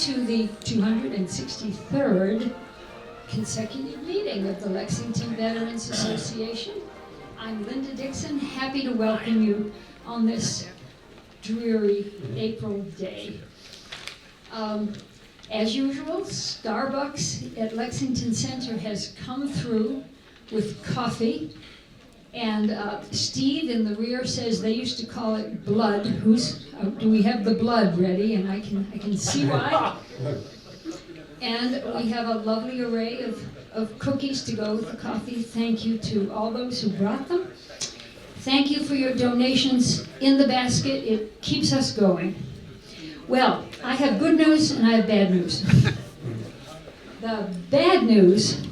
to the 263rd consecutive meeting of the Lexington Veterans Association. I'm Linda Dixon, happy to welcome you on this dreary April day. As usual, Starbucks at Lexington Center has come through with coffee, and Steve in the rear says they used to call it blood. Do we have the blood ready? And I can see why. And we have a lovely array of cookies to go with the coffee. Thank you to all those who brought them. Thank you for your donations in the basket. It keeps us going. Well, I have good news and I have bad news. The bad news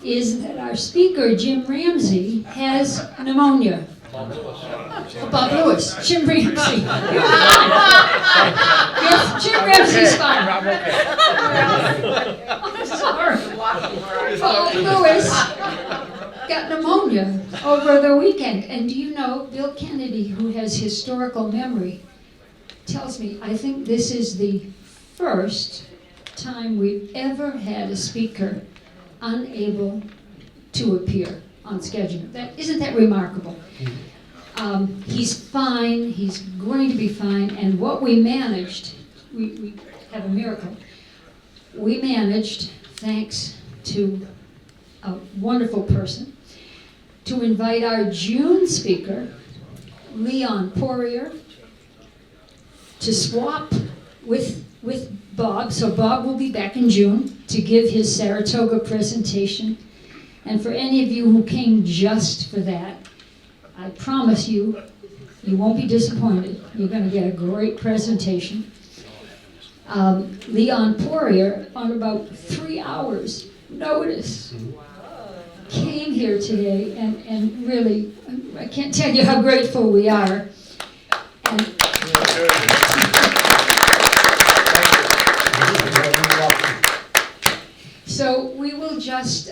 is that our speaker, Jim Ramsey, has pneumonia. Bob Lewis. Jim Ramsey. You're fine. Jim Ramsey's fine. I'm sorry. Bob Lewis got pneumonia over the weekend. And do you know, Bill Kennedy, who has historical memory, tells me, I think this is the first time we've ever had a speaker unable to appear on schedule. Isn't that remarkable? He's fine, he's going to be fine, and what we managed, we have a miracle. We managed, thanks to a wonderful person, to invite our June speaker, Leon Poirer, to swap with Bob. So Bob will be back in June to give his Saratoga presentation. And for any of you who came just for that, I promise you, you won't be disappointed. You're going to get a great presentation. Leon Poirer, on about 3 hours notice, came here today, and really, I can't tell you how grateful we are. And so we will just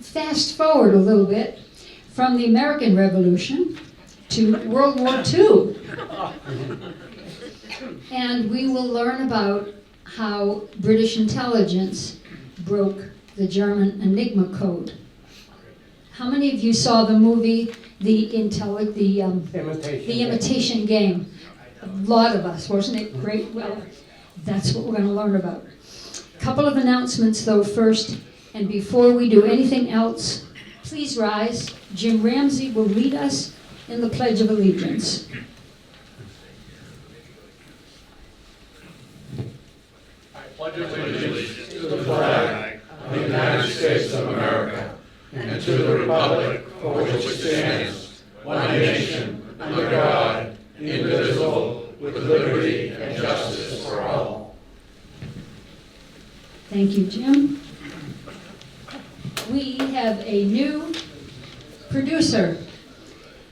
fast forward a little bit from the American Revolution to World War II. And we will learn about how British intelligence broke the German Enigma Code. How many of you saw the movie, The Imitation Game? A lot of us, wasn't it great? Well, that's what we're going to learn about. A couple of announcements, though, first. And before we do anything else, please rise. Jim Ramsey will lead us in the Pledge of Allegiance. I pledge allegiance to the flag of the United States of America and to the republic for which it stands, one nation, under God, indivisible, with liberty and justice for all. Thank you, Jim. We have a new producer,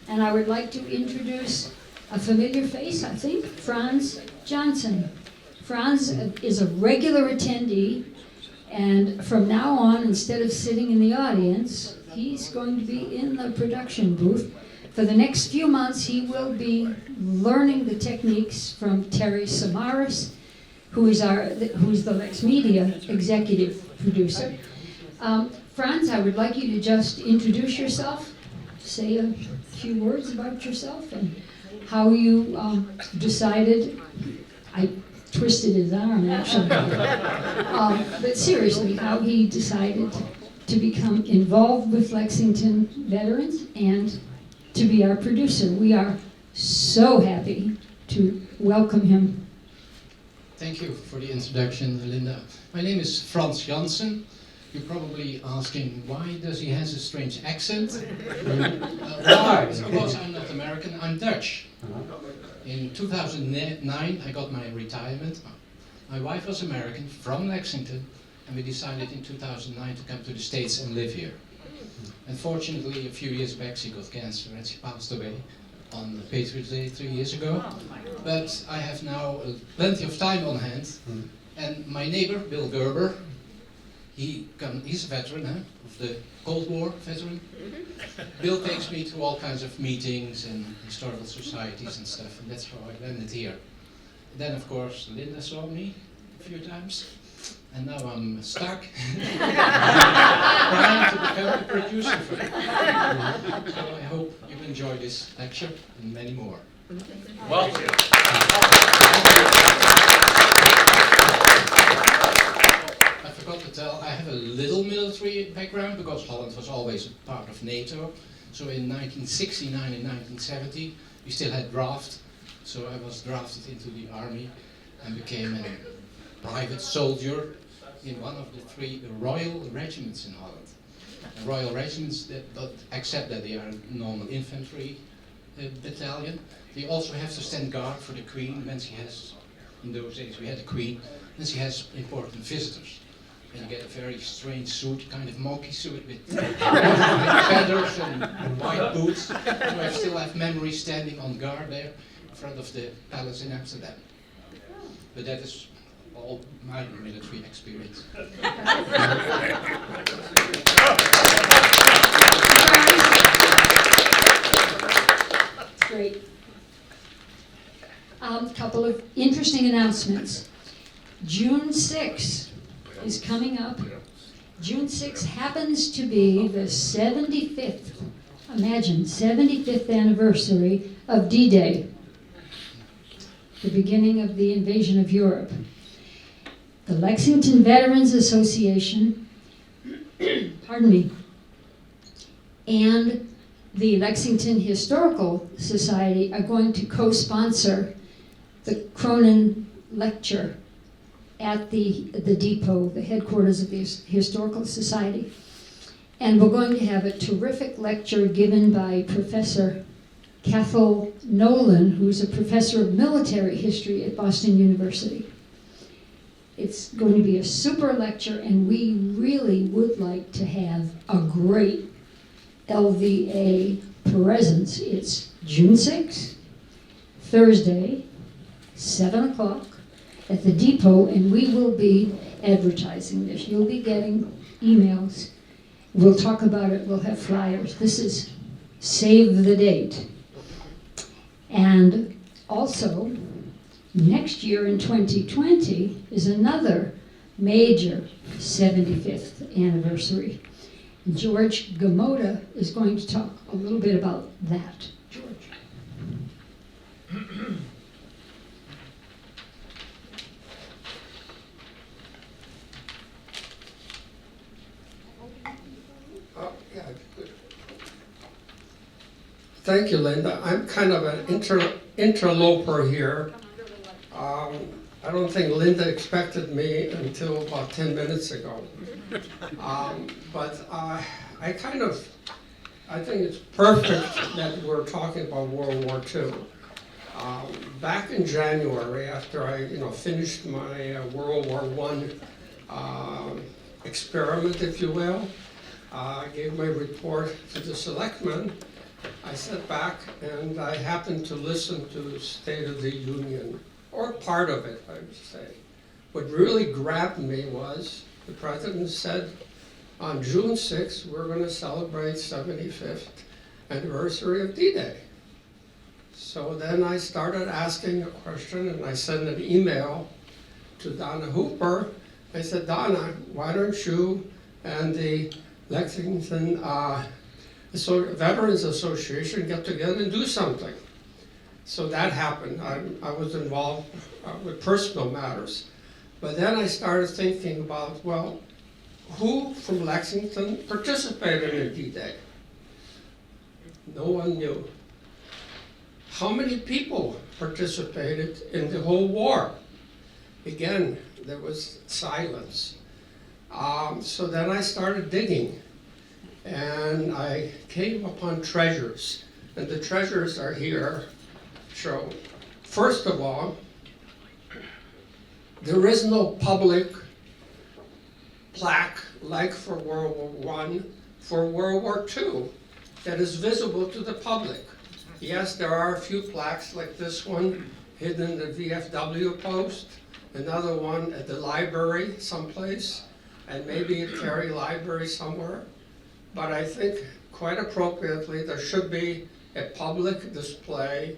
and I would like to introduce a familiar face, I think, Franz Johnson. Franz is a regular attendee, and from now on, instead of sitting in the audience, he's going to be in the production booth. For the next few months, he will be learning the techniques from Terry Samaras, who's the Lex Media executive producer. Franz, I would like you to just introduce yourself, say a few words about yourself, and how you decided. I twisted his arm, actually. But seriously, how he decided to become involved with Lexington veterans and to be our producer. We are so happy to welcome him. Thank you for the introduction, Linda. My name is Franz Janssen. You're probably asking, why does he have a strange accent? Well, because I'm not American, I'm Dutch. In 2009, I got my retirement. My wife was American, from Lexington, and we decided in 2009 to come to the States and live here. Unfortunately, a few years back, she got cancer and she passed away on the Patriots Day 3 years ago. But I have now plenty of time on hand, and my neighbor, Bill Gerber, he's a veteran, of the Cold War veteran. Bill takes me to all kinds of meetings and historical societies and stuff, and that's how I landed here. Then, of course, Linda saw me, a few times, and now I'm stuck trying to become a producer for it. So I hope you enjoy this lecture and many more. Well, I forgot to tell, I have a little military background because Holland was always a part of NATO. So in 1969 and 1970, we still had draft. So I was drafted into the army and became a private soldier in one of the 3 royal regiments in Holland. And royal regiments that don't accept that they are normal infantry battalion. They also have to stand guard for the Queen when she has, in those days we had a Queen, and she has important visitors. And you get a very strange suit, kind of monkey suit with feathers and white boots. So I still have memories standing on guard there in front of the palace in Amsterdam. But that is all my military experience. Great. Couple of interesting announcements. June 6th is coming up. June 6th happens to be the 75th, imagine, 75th anniversary of D-Day, the beginning of the invasion of Europe. The Lexington Veterans Association, pardon me, and the Lexington Historical Society are going to co-sponsor the Cronin Lecture at the depot, the headquarters of the Historical Society. And we're going to have a terrific lecture given by Professor Cathal Nolan, who's a professor of military history at Boston University. It's going to be a super lecture, and we really would like to have a great LVA presence. It's June 6th, Thursday, 7 o'clock at the depot, and we will be advertising this. You'll be getting emails. We'll talk about it. We'll have flyers. This is save the date. And also, next year in 2020 is another major 75th anniversary. George Gamoda is going to talk a little bit about that. George. Yeah, good. Thank you, Linda. I'm kind of an interloper here. I don't think Linda expected me until about 10 minutes ago. But I think it's perfect that we're talking about World War II. Back in January, after I finished my World War I experiment, if you will, I gave my report to the selectmen. I sat back and I happened to listen to the State of the Union, or part of it, I would say. What really grabbed me was the president said, on June 6th, we're going to celebrate 75th anniversary of D-Day. So then I started asking a question, and I sent an email to Donna Hooper. I said, Donna, why don't you and the Lexington Veterans Association get together and do something? So that happened. I was involved with personal matters. But then I started thinking about, well, who from Lexington participated in D-Day? No one knew. How many people participated in the whole war? Again, there was silence. So then I started digging, and I came upon treasures, and the treasures are here shown. First of all, there is no public plaque like for World War I, for World War II, that is visible to the public. Yes, there are a few plaques like this one hidden in the VFW post, another one at the library someplace, and maybe at Cary Library somewhere. But I think quite appropriately there should be a public display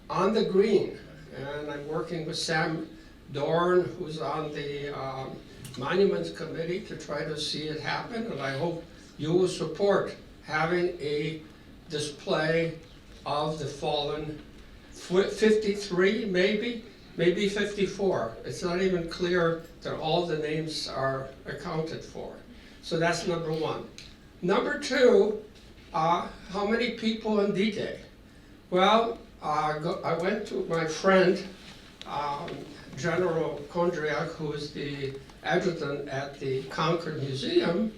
on the green. And I'm working with Sam Dorn, who's on the Monuments Committee, to try to see it happen, and I hope you will support having a display of the fallen 53, maybe 54. It's not even clear that all the names are accounted for. So that's number one. Number two, how many people on D-Day? Well, I went to my friend, General Kondriak, who is the adjutant at the Concord Museum,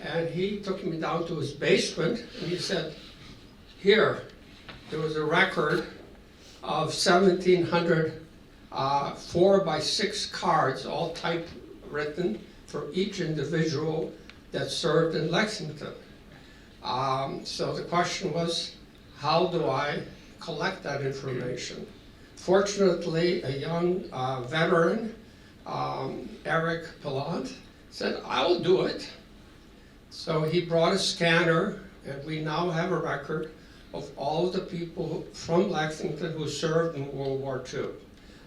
and he took me down to his basement, and he said, here, there was a record of 1,700 4x6 cards, all typewritten, for each individual that served in Lexington. So the question was, how do I collect that information? Fortunately, a young veteran, Eric Pillant, said, I'll do it. So he brought a scanner, and we now have a record of all of the people from Lexington who served in World War II,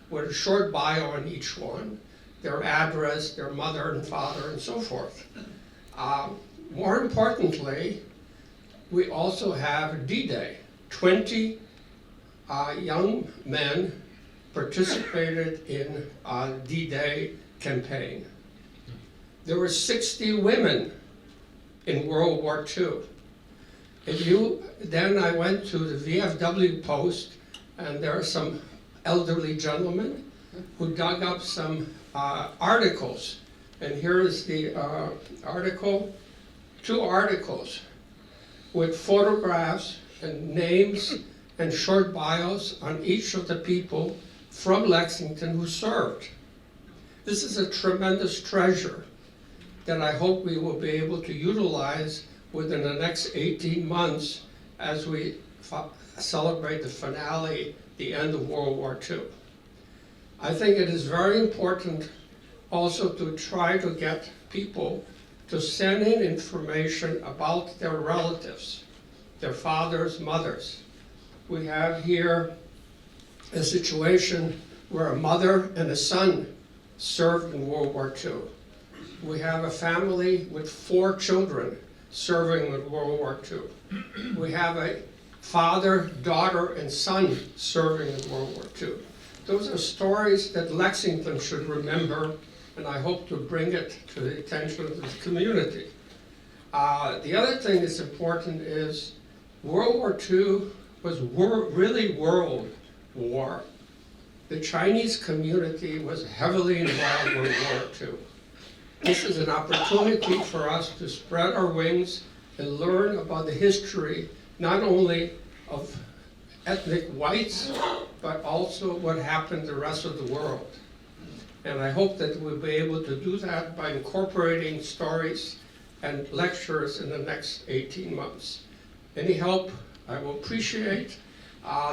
with a short bio on each one, their address, their mother and father, and so forth. More importantly, we also have D-Day. 20 young men participated in D-Day campaign. There were 60 women in World War II. Then I went to the VFW post, and there are some elderly gentlemen who dug up some articles. And here is the article, 2 articles with photographs and names and short bios on each of the people from Lexington who served. This is a tremendous treasure that I hope we will be able to utilize within the next 18 months as we celebrate the finale, the end of World War II. I think it is very important also to try to get people to send in information about their relatives, their fathers, mothers. We have here a situation where a mother and a son served in World War II. We have a family with 4 children serving in World War II. We have a father, daughter, and son serving in World War II. Those are stories that Lexington should remember, and I hope to bring it to the attention of the community. The other thing that's important is World War II was really world war. The Chinese community was heavily involved with World War II. This is an opportunity for us to spread our wings and learn about the history, not only of ethnic whites, but also what happened the rest of the world. And I hope that we'll be able to do that by incorporating stories and lectures in the next 18 months. Any help I will appreciate.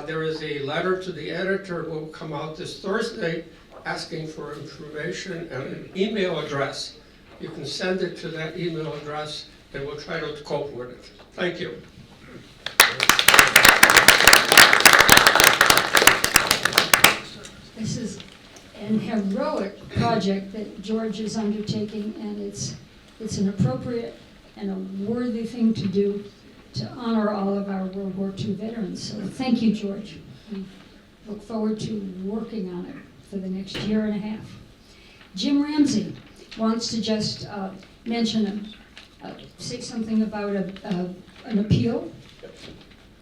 There is a letter to the editor will come out this Thursday asking for information and an email address. You can send it to that email address and we'll try to cope with it. Thank you. This is an heroic project that George is undertaking, and it's an appropriate and a worthy thing to do to honor all of our World War II veterans. So thank you, George. We look forward to working on it for the next year and a half. Jim Ramsey wants to just say something about an appeal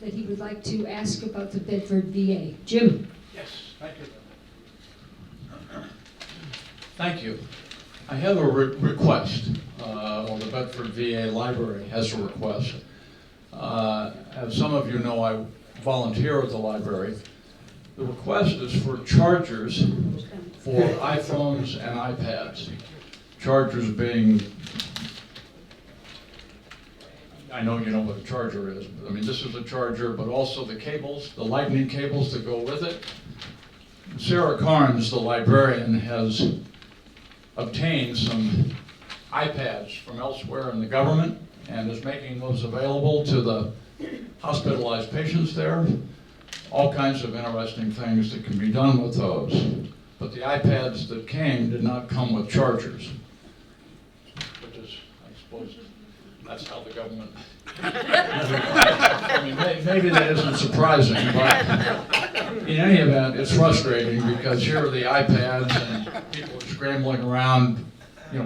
that he would like to ask about the Bedford VA. Jim. Yes, thank you. Thank you. I have a request. Well, the Bedford VA Library has a request. As some of you know, I volunteer at the library. The request is for chargers for iPhones and iPads. Chargers being, I know you know what a charger is. I mean, this is a charger, but also the cables, the lightning cables that go with it. Sarah Carnes, the librarian, has obtained some iPads from elsewhere in the government and is making those available to the hospitalized patients there. All kinds of interesting things that can be done with those. but the iPads that came did not come with chargers, which is, I suppose, that's how the government. I mean, maybe that isn't surprising, but in any event, it's frustrating because here are the iPads and people are scrambling around,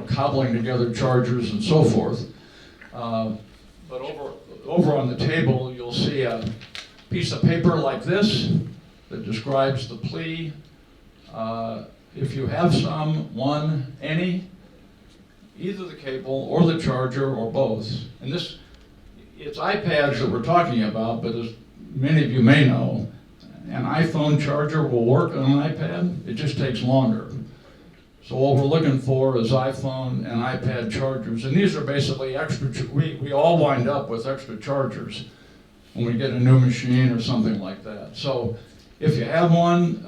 cobbling together chargers and so forth. But over on the table, you'll see a piece of paper like this that describes the plea. If you have some, any, either the cable or the charger or both, and it's iPads that we're talking about, but as many of you may know, an iPhone charger will work on an iPad, it just takes longer. So what we're looking for is iPhone and iPad chargers, and these are basically extra, we all wind up with extra chargers when we get a new machine or something like that. So if you have one,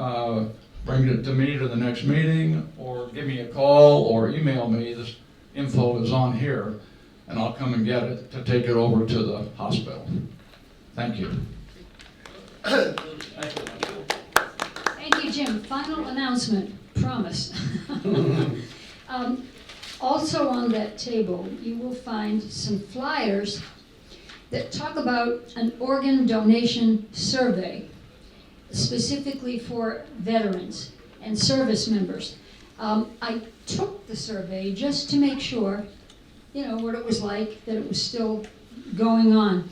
bring it to me to the next meeting, or give me a call, or email me. This info is on here, and I'll come and get it to take it over to the hospital. Thank you. Thank you, Jim. Final announcement, promise. Also on that table, you will find some flyers that talk about an organ donation survey, specifically for veterans and service members. I took the survey just to make sure, what it was like, that it was still going on.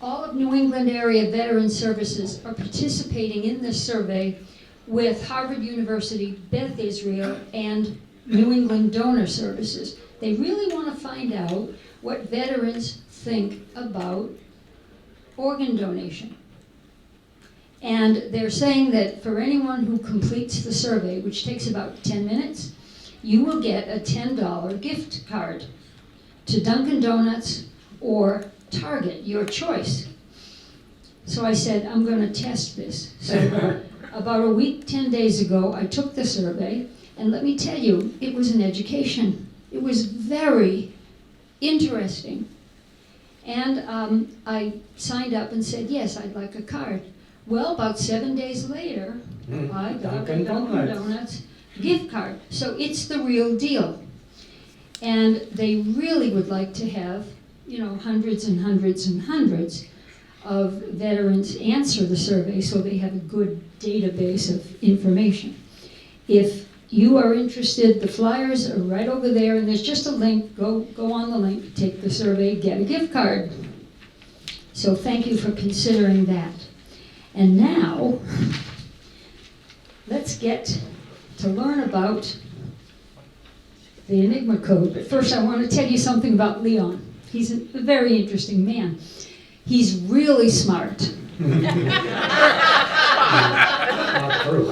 All of New England area veteran services are participating in this survey with Harvard University, Beth Israel, and New England Donor Services. They really want to find out what veterans think about organ donation. And they're saying that for anyone who completes the survey, which takes about 10 minutes, you will get a $10 gift card to Dunkin' Donuts or Target, your choice. So I said, I'm going to test this. So about a week, 10 days ago, I took the survey, and let me tell you, it was an education. It was very interesting. And I signed up and said, yes, I'd like a card. Well, about 7 days later, I got a Dunkin' Donuts gift card. So it's the real deal. And they really would like to have, hundreds and hundreds and hundreds of veterans answer the survey so they have a good database of information. If you are interested, the flyers are right over there, and there's just a link. Go on the link, take the survey, get a gift card. So thank you for considering that. And now, let's get to learn about the Enigma Code. But first I want to tell you something about Leon. He's a very interesting man. He's really smart. Not true.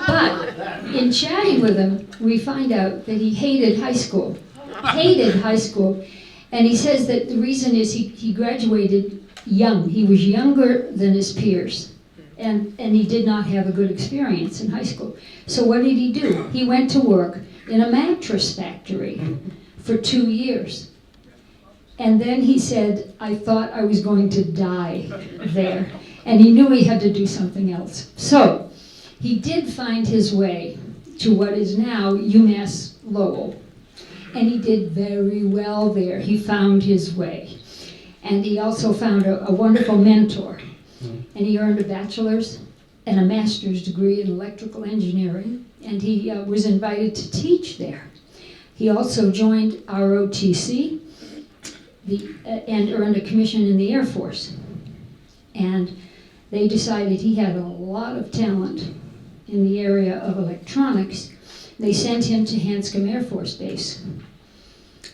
But in chatting with him, we find out that he hated high school. Hated high school. And he says that the reason is he graduated young. He was younger than his peers. And he did not have a good experience in high school. So what did he do? He went to work in a mattress factory for 2 years. And then he said, I thought I was going to die there. And he knew he had to do something else. So he did find his way to what is now UMass Lowell. And he did very well there. He found his way. And he also found a wonderful mentor. And he earned a bachelor's and a master's degree in electrical engineering. And he was invited to teach there. He also joined ROTC and earned a commission in the Air Force. And they decided he had a lot of talent in the area of electronics. They sent him to Hanscom Air Force Base.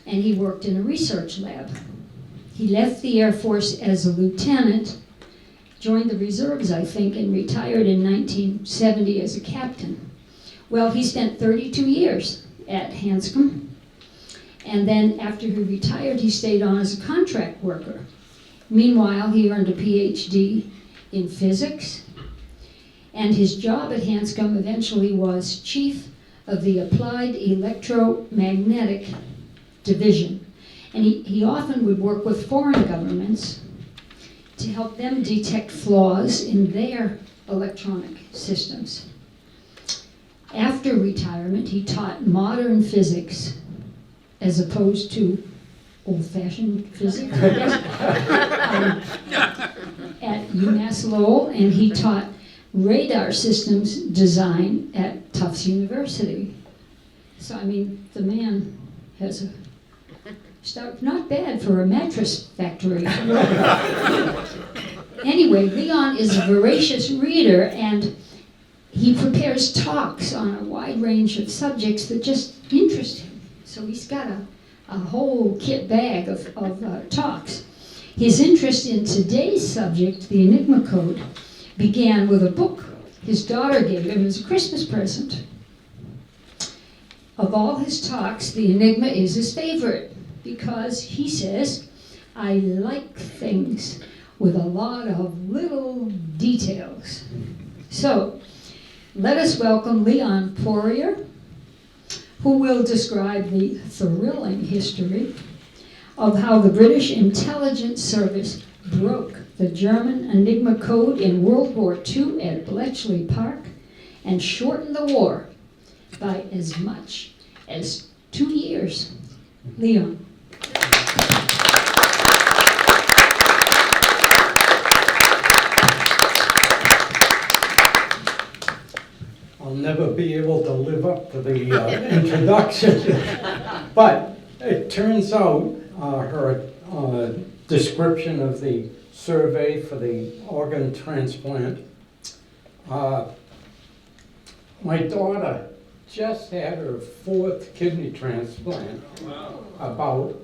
And he worked in a research lab. He left the Air Force as a lieutenant, joined the reserves, I think, and retired in 1970 as a captain. Well, he spent 32 years at Hanscom. And then after he retired, he stayed on as a contract worker. Meanwhile, he earned a PhD in physics. And his job at Hanscom eventually was chief of the Applied Electromagnetic Division. And he often would work with foreign governments to help them detect flaws in their electronic systems. After retirement, he taught modern physics as opposed to old-fashioned physics, I guess, at UMass Lowell, and he taught radar systems design at Tufts University. So, I mean, the man has a start, not bad for a mattress factory. Anyway, Leon is a voracious reader, and he prepares talks on a wide range of subjects that just interest him. So he's got a whole kit bag of talks. His interest in today's subject, the Enigma Code, began with a book his daughter gave him as a Christmas present. Of all his talks, the Enigma is his favorite because he says, I like things with a lot of little details. So, let us welcome Leon Poirer, who will describe the thrilling history of how the British Intelligence Service broke the German Enigma Code in World War II at Bletchley Park and shortened the war by as much as 2 years. Leon. I'll never be able to live up to the introduction. But it turns out her description of the survey for the organ transplant, my daughter just had her 4th kidney transplant about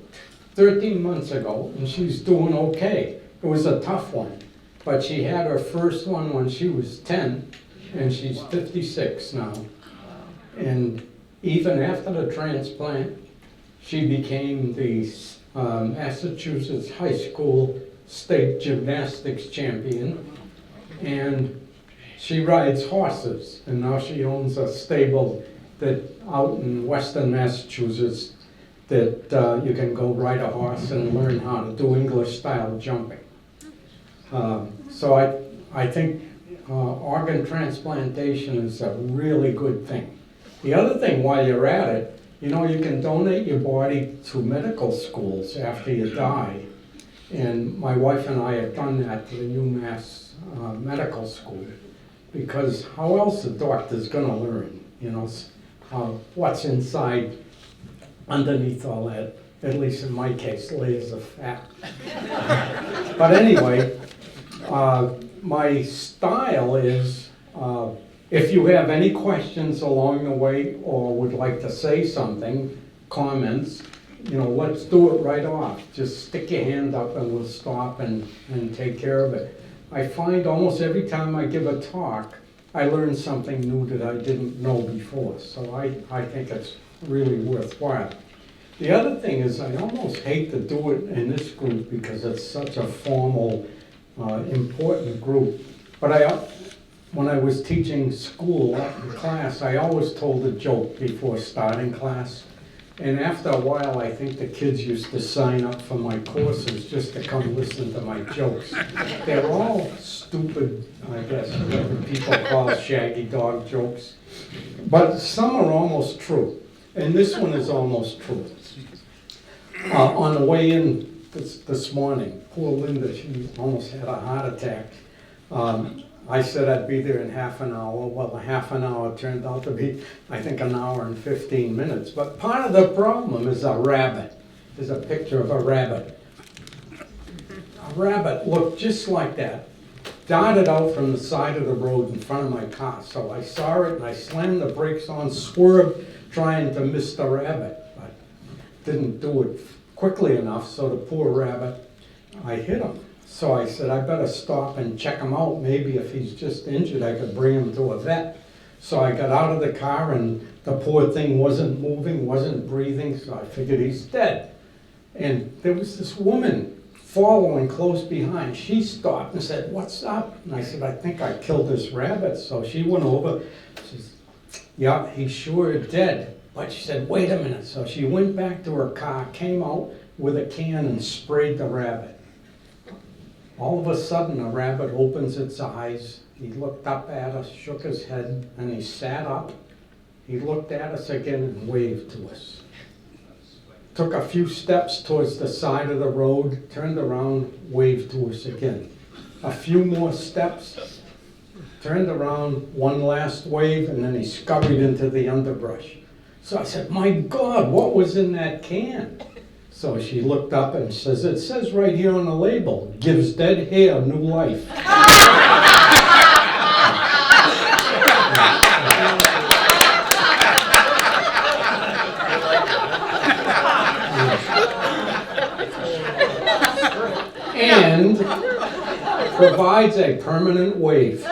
13 months ago, and she's doing okay. It was a tough one, but she had her first one when she was 10, and she's 56 now. And even after the transplant, she became the Massachusetts High School State Gymnastics Champion, and she rides horses, and now she owns a stable that out in western Massachusetts that you can go ride a horse and learn how to do English-style jumping. So I think organ transplantation is a really good thing. The other thing, while you're at it, you know, you can donate your body to medical schools after you die. And my wife and I have done that to the UMass Medical School, because how else the doctor's gonna learn, you know, what's inside, underneath all that, at least in my case, layers of fat. But anyway, my style is, if you have any questions along the way or would like to say something, comments, you know, let's do it right off. Just stick your hand up and we'll stop and take care of it. I find almost every time I give a talk, I learn something new that I didn't know before. So I think it's really worthwhile. The other thing is I almost hate to do it in this group because it's such a formal, important group. But when I was teaching school class, I always told a joke before starting class. And after a while, I think the kids used to sign up for my courses just to come listen to my jokes. They're all stupid, I guess, what people call shaggy dog jokes. But some are almost true. And this one is almost true. On the way in this morning, poor Linda, she almost had a heart attack. I said I'd be there in half an hour. Well, a half an hour turned out to be, I think, an hour and 15 minutes. But part of the problem is a rabbit. There's a picture of a rabbit. A rabbit looked just like that, darted out from the side of the road in front of my car. So I saw it and I slammed the brakes on, swerved, trying to miss the rabbit, but didn't do it quickly enough. So the poor rabbit, I hit him. So I said, I better stop and check him out. Maybe if he's just injured, I could bring him to a vet. So I got out of the car and the poor thing wasn't moving, wasn't breathing, so I figured he's dead. And there was this woman following close behind. She stopped and said, what's up? And I said, I think I killed this rabbit. So she went over, she said, yeah, he's sure dead. But she said, wait a minute. So she went back to her car, came out with a can and sprayed the rabbit. All of a sudden, a rabbit opens its eyes. He looked up at us, shook his head, and he sat up. He looked at us again and waved to us. Took a few steps towards the side of the road, turned around, waved to us again. A few more steps, turned around, one last wave, and then he scurried into the underbrush. So I said, "My God, what was in that can?" So she looked up and says, "It says right here on the label, gives dead hair new life." And provides a permanent wave.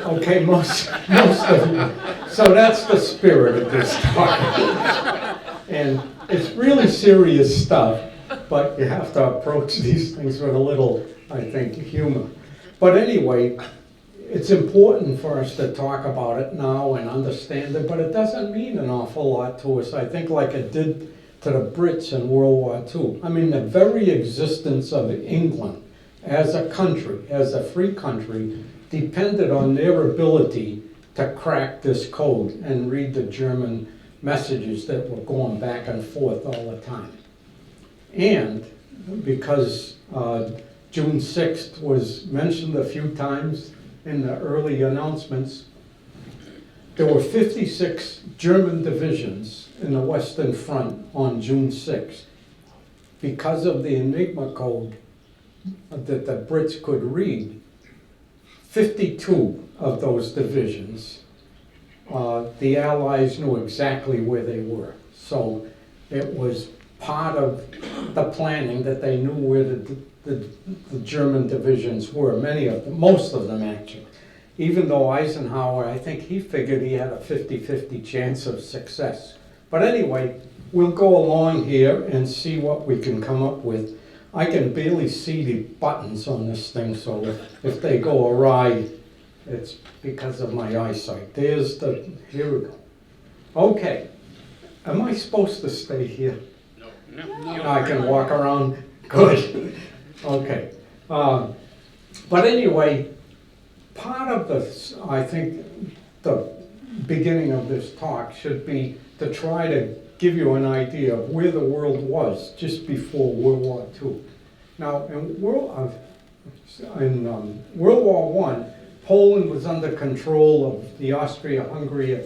Okay, most of you. So that's the spirit of this talk. And it's really serious stuff, but you have to approach these things with a little, I think, humor. But anyway, it's important for us to talk about it now and understand it, but it doesn't mean an awful lot to us, I think, like it did to the Brits in World War II. I mean, the very existence of England as a country, as a free country, depended on their ability to crack this code and read the German messages that were going back and forth all the time. And because June 6th was mentioned a few times in the early announcements, there were 56 German divisions in the Western Front on June 6th. Because of the Enigma code that the Brits could read, 52 of those divisions, the Allies knew exactly where they were. So it was part of the planning that they knew where the German divisions were, many of them, most of them actually. Even though Eisenhower, I think he figured he had a 50-50 chance of success. But anyway, we'll go along here and see what we can come up with. I can barely see the buttons on this thing, so if they go awry, it's because of my eyesight. Here we go. Okay, am I supposed to stay here? No. I can walk around? Good. Okay. But anyway, part of this, I think, the beginning of this talk should be to try to give you an idea of where the world was just before World War II. Now, in World War I, Poland was under control of the Austria-Hungary,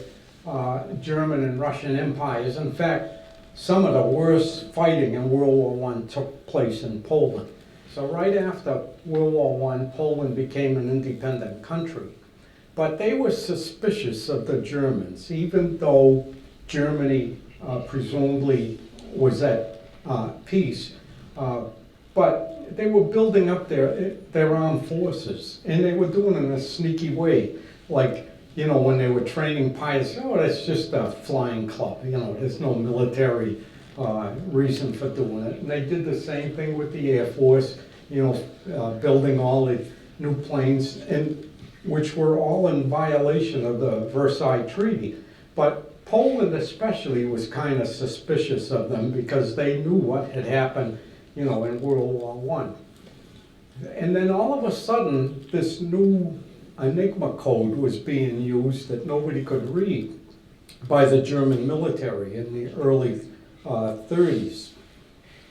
German and Russian empires. In fact, some of the worst fighting in World War I took place in Poland. So right after World War I, Poland became an independent country. But they were suspicious of the Germans, even though Germany presumably was at peace. But they were building up their armed forces, and they were doing it in a sneaky way. Like, you know, when they were training pilots, oh, that's just a flying club. You know, there's no military reason for doing it. And they did the same thing with the Air Force, you know, building all the new planes, and which were all in violation of the Versailles Treaty. But Poland especially was kind of suspicious of them because they knew what had happened, you know, in World War I. And then all of a sudden, this new Enigma code was being used that nobody could read by the German military in the early 30s.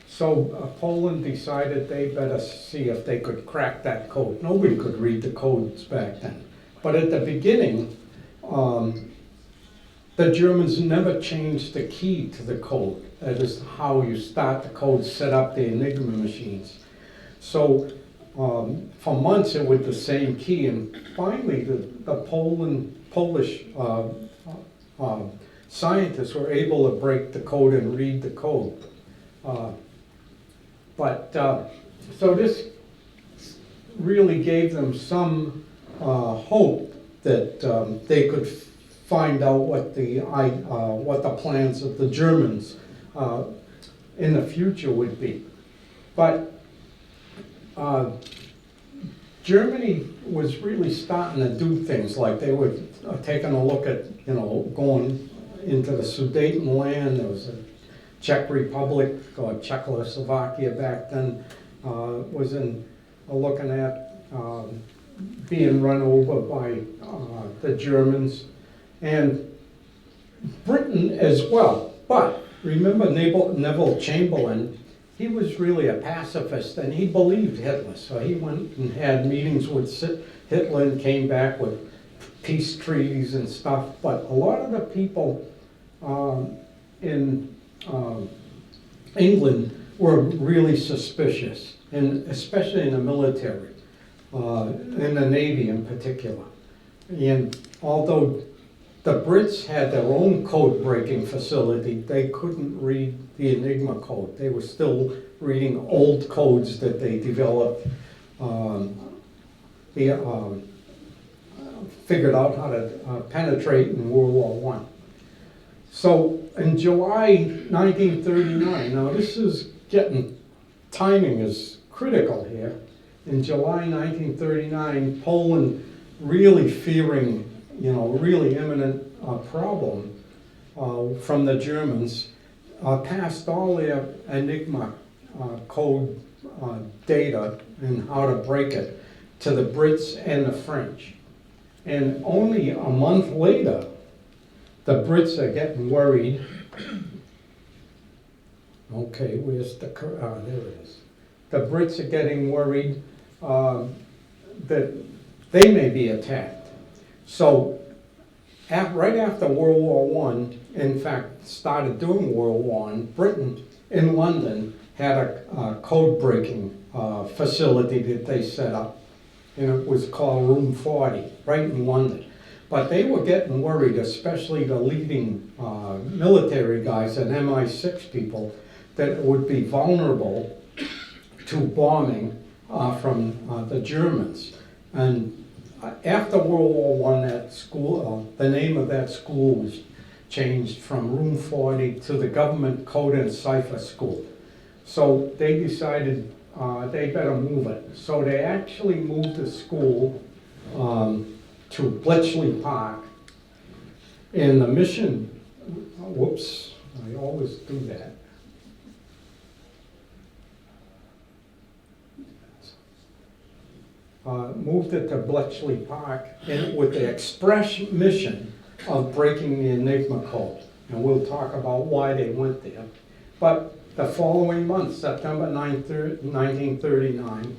So Poland decided they better see if they could crack that code. Nobody could read the codes back then. But at the beginning, the Germans never changed the key to the code. That is how you start the code, set up the Enigma machines. So for months it was the same key, and finally the Polish scientists were able to break the code and read the code. So this really gave them some hope that they could find out what the plans of the Germans in the future would be. But Germany was really starting to do things like they were taking a look at, you know, going into the Sudetenland. There was a Czech Republic, or Czechoslovakia back then, was looking at being run over by the Germans, and Britain as well. But remember Neville Chamberlain, he was really a pacifist, and he believed Hitler. So he went and had meetings with Hitler and came back with peace treaties and stuff. But a lot of the people in England were really suspicious, and especially in the military, in the Navy in particular. And although the Brits had their own code-breaking facility, they couldn't read the Enigma code. They were still reading old codes that they developed, figured out how to penetrate in World War I. So in July 1939, now this is timing is critical here. In July 1939, Poland, really fearing, really imminent problem from the Germans, passed all their Enigma code data and how to break it to the Brits and the French. And only a month later, the Brits are getting worried. Okay, where's the, there it is. The Brits are getting worried that they may be attacked. So right after World War I, in fact, started doing World War I, Britain in London had a code-breaking facility that they set up, and it was called Room 40, right in London. But they were getting worried, especially the leading military guys and MI6 people, that it would be vulnerable to bombing from the Germans. And after World War I, that school, the name of that school was changed from Room 40 to the Government Code and Cipher School. So they decided they better move it. So they actually moved the school to Bletchley Park. And the mission, whoops, I always do that. Moved it to Bletchley Park, and with the express mission of breaking the Enigma code. And we'll talk about why they went there. But the following month, September 9th, 1939,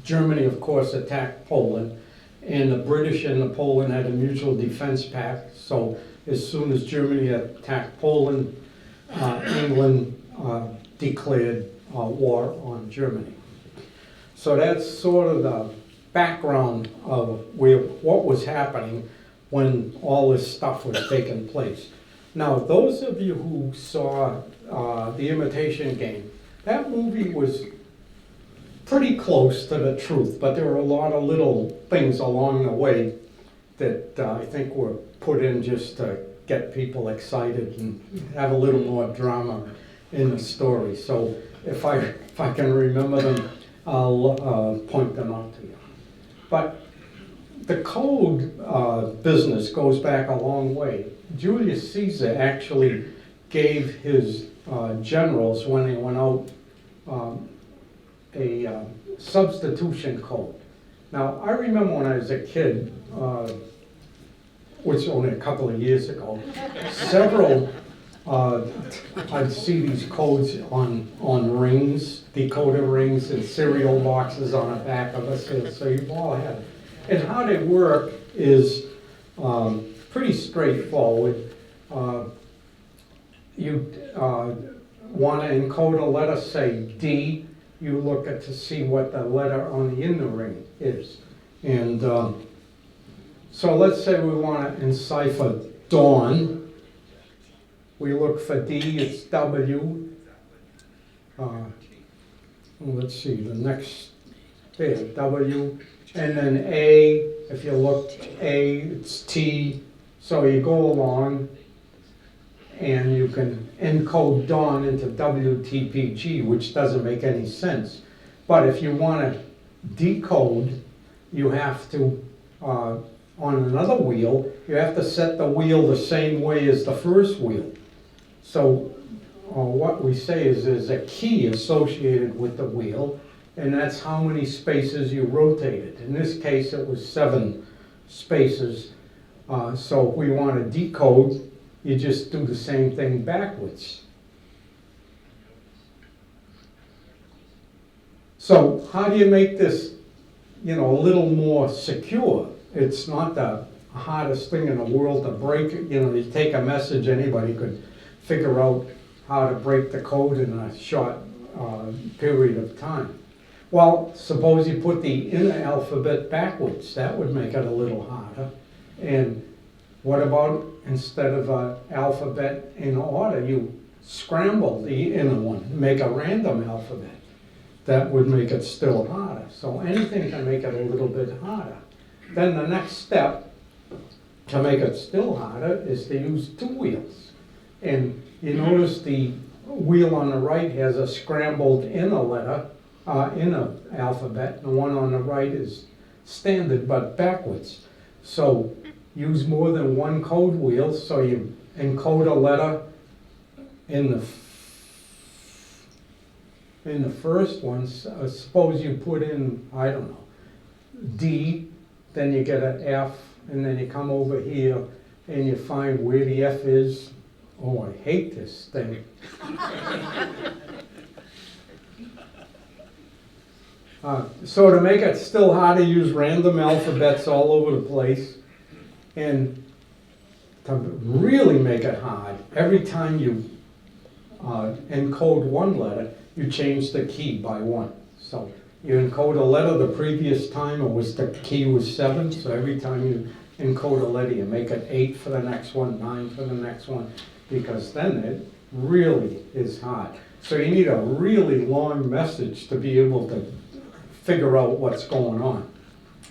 Germany, of course, attacked Poland, and the British and the Poland had a mutual defense pact. So as soon as Germany attacked Poland, England declared war on Germany. So that's sort of the background of what was happening when all this stuff was taking place. Now, those of you who saw The Imitation Game, that movie was pretty close to the truth, but there were a lot of little things along the way that I think were put in just to get people excited and have a little more drama in the story. So if I can remember them, I'll point them out to you. But the code business goes back a long way. Julius Caesar actually gave his generals, when they went out, a substitution code. Now, I remember when I was a kid, which was only a couple of years ago, I'd see these codes on rings, decoder rings, and cereal boxes on the back of us, so you've all had it. And how they work is pretty straightforward. You want to encode a letter, say D, you look at to see what the letter on the inner ring is. And so let's say we want to encipher dawn. We look for D, it's W. Let's see, the next, there, W. And then A, if you look, A, it's T. So you go along and you can encode dawn into WTPG, which doesn't make any sense. But if you want to decode, you have to on another wheel, you have to set the wheel the same way as the first wheel. So what we say is there's a key associated with the wheel, and that's how many spaces you rotate it. In this case, it was 7 spaces. So if we want to decode, you just do the same thing backwards. So how do you make this, a little more secure? It's not the hardest thing in the world to break. You take a message, anybody could figure out how to break the code in a short period of time. Well, suppose you put the inner alphabet backwards. That would make it a little harder. And what about instead of an alphabet in order, you scramble the inner one, make a random alphabet? That would make it still harder. So anything can make it a little bit harder. Then the next step to make it still harder is to use 2 wheels. And you notice the wheel on the right has a scrambled inner letter, inner alphabet, and the one on the right is standard but backwards. So use more than 1 code wheel, so you encode a letter in the first one. Suppose you put in, I don't know, D, then you get an F, and then you come over here and you find where the F is. Oh, I hate this thing. So to make it still harder, use random alphabets all over the place. And to really make it hard, every time you encode 1 letter, you change the key by 1. So you encode a letter the previous time, the key was 7, so every time you encode a letter, you make it 8 for the next one, 9 for the next one, because then it really is hard. So you need a really long message to be able to figure out what's going on.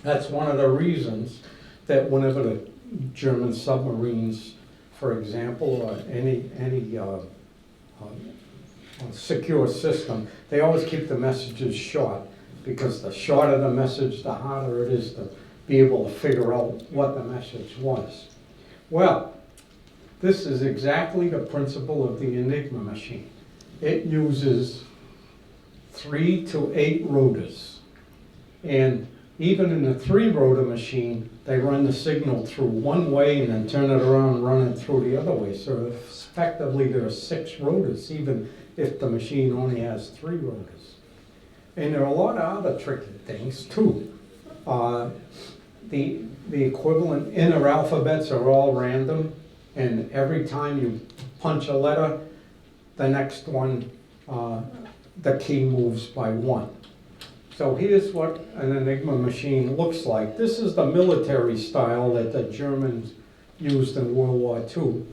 That's one of the reasons that whenever the German submarines, for example, or any secure system, they always keep the messages short, because the shorter the message, the harder it is to be able to figure out what the message was. Well, this is exactly the principle of the Enigma machine. It uses 3 to 8 rotors. And even in the 3-rotor machine, they run the signal through one way and then turn it around and run it through the other way. So effectively there are 6 rotors, even if the machine only has 3 rotors. And there are a lot of other tricky things too. The equivalent inner alphabets are all random, and every time you punch a letter, the next one, the key moves by 1. So here's what an Enigma machine looks like. This is the military style that the Germans used in World War II.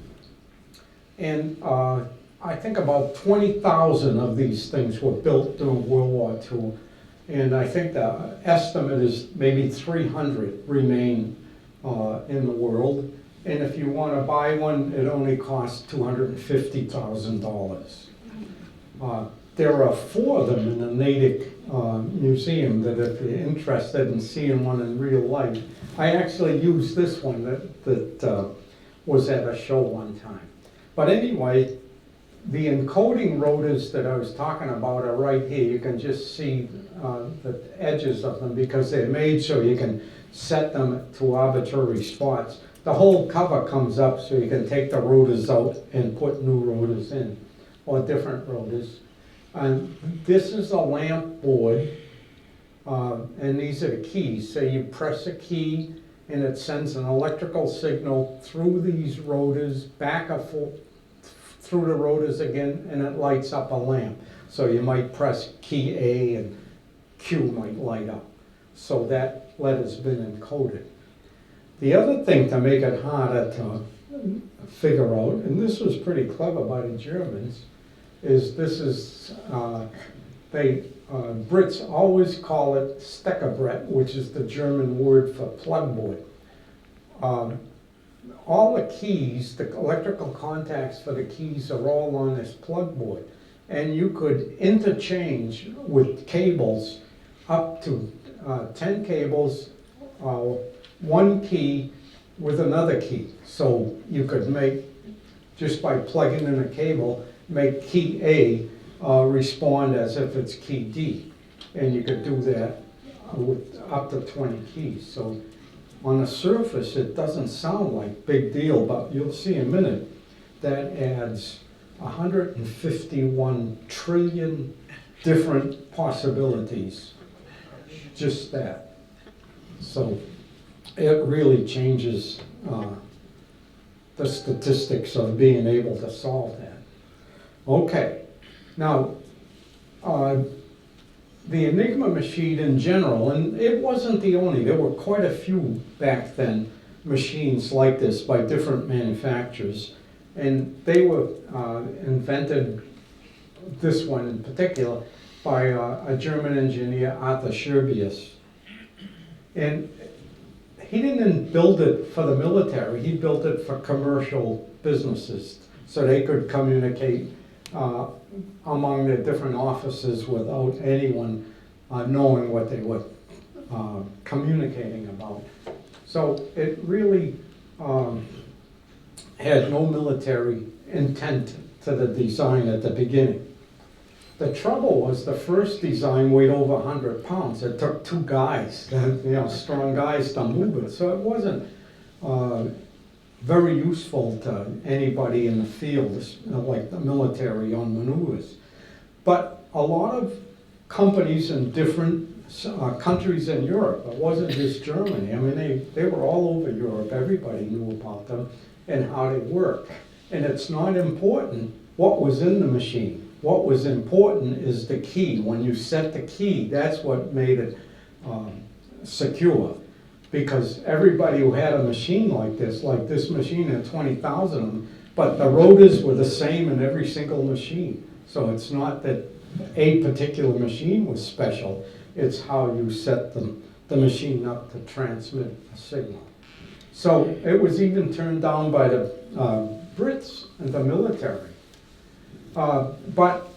And I think about 20,000 of these things were built during World War II. And I think the estimate is maybe 300 remain in the world. And if you want to buy one, it only costs $250,000. There are 4 of them in the Natick Museum that if you're interested in seeing one in real life. I actually used this one that was at a show one time. But anyway, the encoding rotors that I was talking about are right here. You can just see the edges of them because they're made so you can set them to arbitrary spots. The whole cover comes up so you can take the rotors out and put new rotors in, or different rotors. And this is a lamp board, and these are the keys. So you press a key and it sends an electrical signal through these rotors, back and forth, through the rotors again, and it lights up a lamp. So you might press key A and Q might light up. So that letter's been encoded. The other thing to make it harder to figure out, and this was pretty clever by the Germans, is this is, Brits always call it Steckerbrett, which is the German word for plugboard. All the keys, the electrical contacts for the keys are all on this plugboard. And you could interchange with cables up to 10 cables one key with another key. So you could make, just by plugging in a cable, make key A respond as if it's key D. And you could do that with up to 20 keys. So on the surface, it doesn't sound like big deal, but you'll see in a minute that adds 151 trillion different possibilities. Just that. So it really changes the statistics of being able to solve that. Okay, now the Enigma machine in general, and it wasn't the only, there were quite a few back then, machines like this by different manufacturers, and they were invented, this one in particular, by a German engineer, Arthur Scherbius. And he didn't build it for the military, he built it for commercial businesses, so they could communicate among the different offices without anyone knowing what they were communicating about. So it really had no military intent to the design at the beginning. The trouble was the first design weighed over 100 pounds. It took two guys, strong guys to move it. So it wasn't very useful to anybody in the field, like the military on maneuvers. But a lot of companies in different countries in Europe, it wasn't just Germany, I mean, they were all over Europe, everybody knew about them and how they worked. And it's not important what was in the machine. What was important is the key. When you set the key, that's what made it secure. Because everybody who had a machine like this machine had 20,000 of them, but the rotors were the same in every single machine. So it's not that a particular machine was special, it's how you set the machine up to transmit a signal. So it was even turned down by the Brits and the military. But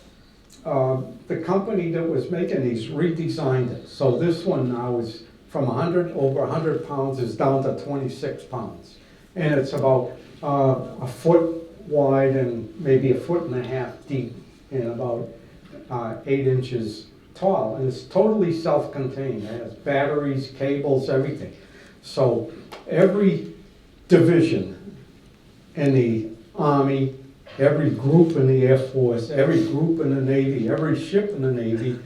the company that was making these redesigned it. So this one now is from over 100 pounds is down to 26 pounds. And it's about a foot wide and maybe 1.5 feet deep and about 8 inches tall. And it's totally self-contained. It has batteries, cables, everything. So every division in the Army, every group in the Air Force, every group in the Navy, every ship in the Navy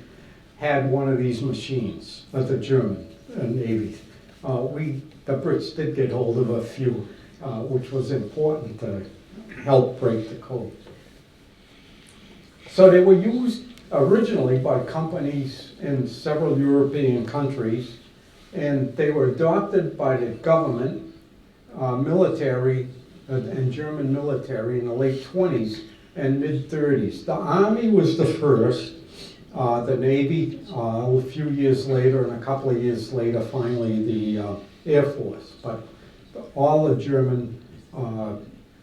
had one of these machines, of the German Navy. The Brits did get hold of a few, which was important to help break the code. So they were used originally by companies in several European countries, and they were adopted by the government, military, and German military in the late 20s and mid-30s. The Army was the first, the Navy a few years later, and a couple of years later, finally the Air Force. But all the German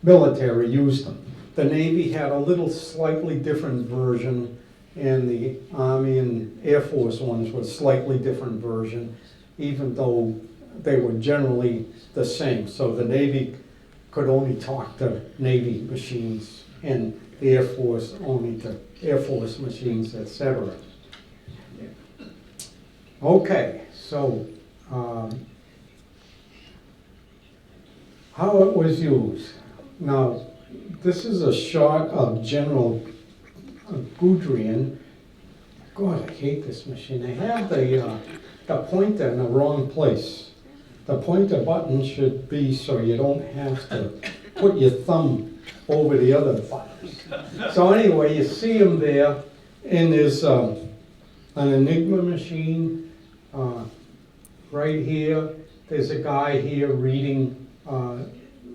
military used them. The Navy had a little slightly different version, and the Army and Air Force ones were slightly different version, even though they were generally the same. So the Navy could only talk to Navy machines, and the Air Force only to Air Force machines, etc. Okay, so how it was used. Now, this is a shot of General Guderian. God, I hate this machine. They have the pointer in the wrong place. The pointer button should be so you don't have to put your thumb over the other buttons. So anyway, you see them there, and there's an Enigma machine right here. There's a guy here reading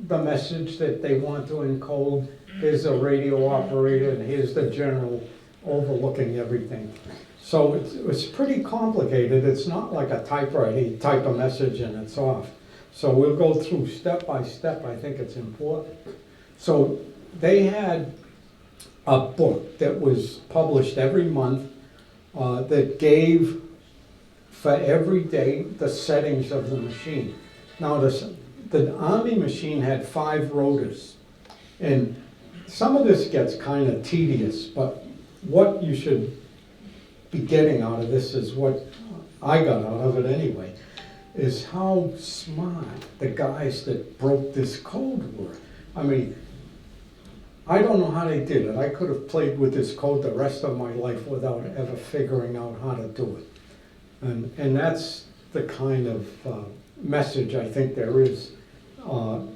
the message that they want to encode. Here's a radio operator, and here's the general overlooking everything. So it's pretty complicated. It's not like a typewriter. You type a message and it's off. So we'll go through step by step. I think it's important. So they had a book that was published every month that gave for every day the settings of the machine. Now, the Army machine had 5 rotors. And some of this gets kind of tedious, but what you should be getting out of this is what I got out of it anyway, is how smart the guys that broke this code were. I mean, I don't know how they did it. I could have played with this code the rest of my life without ever figuring out how to do it. And that's the kind of message I think there is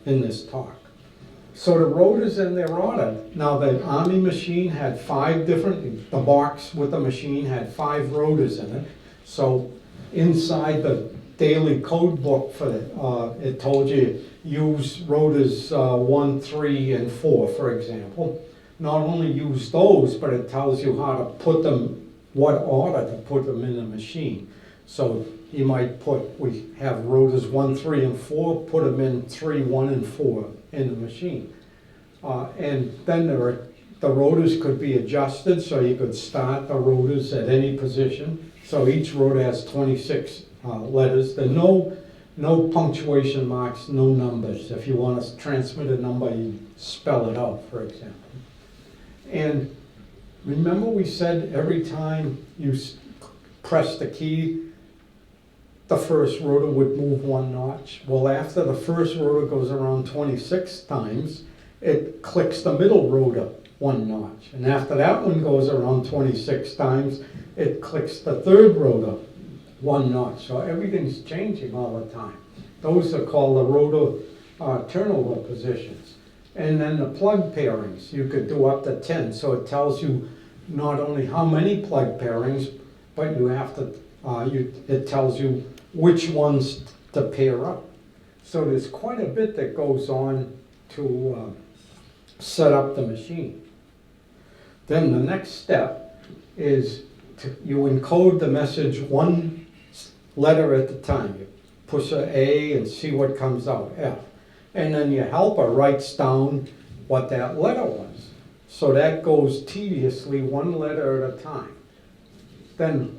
in this talk. So the rotors in their order. Now the Army machine had 5 different, the box with the machine had 5 rotors in it. So inside the daily code book for it told you use rotors 1, 3, and 4, for example. Not only use those, but it tells you how to put them, what order to put them in the machine. So you might we have rotors 1, 3, and 4, put them in 3, 1, and 4 in the machine. And then the rotors could be adjusted, so you could start the rotors at any position. So each rotor has 26 letters. There are no punctuation marks, no numbers. If you want to transmit a number, you spell it out, for example. And remember we said every time you press the key, the first rotor would move 1 notch. Well, after the first rotor goes around 26 times, it clicks the middle rotor 1 notch. And after that one goes around 26 times, it clicks the third rotor 1 notch. So everything's changing all the time. Those are called the rotor turnover positions. And then the plug pairings, you could do up to 10. So it tells you not only how many plug pairings, but you have to, it tells you which ones to pair up. So there's quite a bit that goes on to set up the machine. Then the next step is you encode the message 1 letter at a time. You push a A and see what comes out, F. And then your helper writes down what that letter was. So that goes tediously 1 letter at a time. Then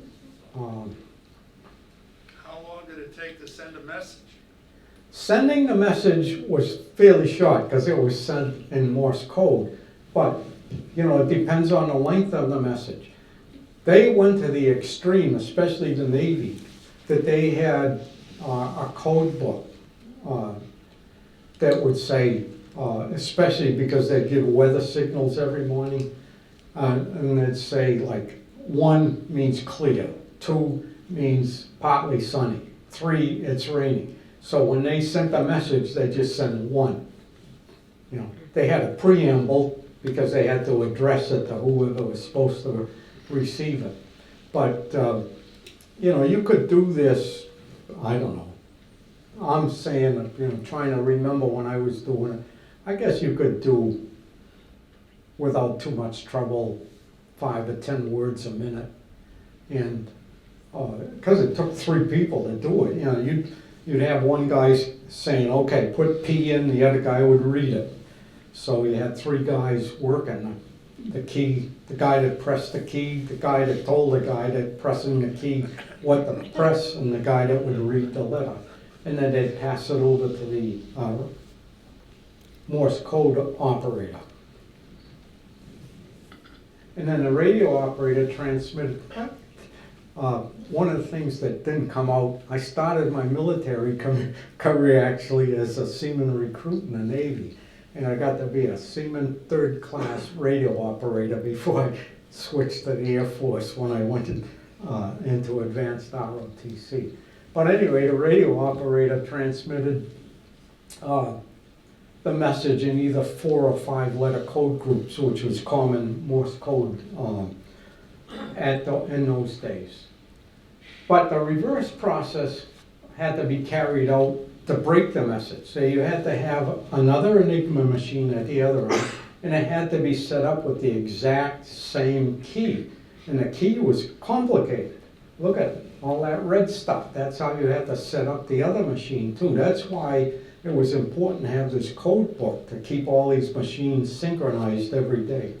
How long did it take to send a message? sending the message was fairly short because it was sent in Morse code. But, you know, it depends on the length of the message. They went to the extreme, especially the Navy, that they had a code book that would say, especially because they give weather signals every morning, and they'd say like 1 means clear, 2 means partly sunny, 3 it's raining. So when they sent a message, they just sent 1. You know, they had a preamble because they had to address it to whoever was supposed to receive it. But you know, you could do this, I don't know. I'm saying, you know, trying to remember when I was doing it. I guess you could do, without too much trouble, 5 to 10 words a minute. And because it took 3 people to do it, you know, you'd have one guy saying, okay, put P in, the other guy would read it. So you had 3 guys working the key, the guy that pressed the key, the guy that told the guy that pressing the key what to press, and the guy that would read the letter. And then they'd pass it over to the Morse code operator. And then the radio operator transmitted. One of the things that didn't come out, I started my military career actually as a seaman recruit in the Navy. And I got to be a seaman 3rd class radio operator before I switched to the Air Force when I went into advanced ROTC. But anyway, the radio operator transmitted the message in either 4 or 5 letter code groups, which was common Morse code in those days. But the reverse process had to be carried out to break the message. So you had to have another Enigma machine at the other end, and it had to be set up with the exact same key. And the key was complicated. Look at all that red stuff. That's how you had to set up the other machine too. That's why it was important to have this code book to keep all these machines synchronized every day.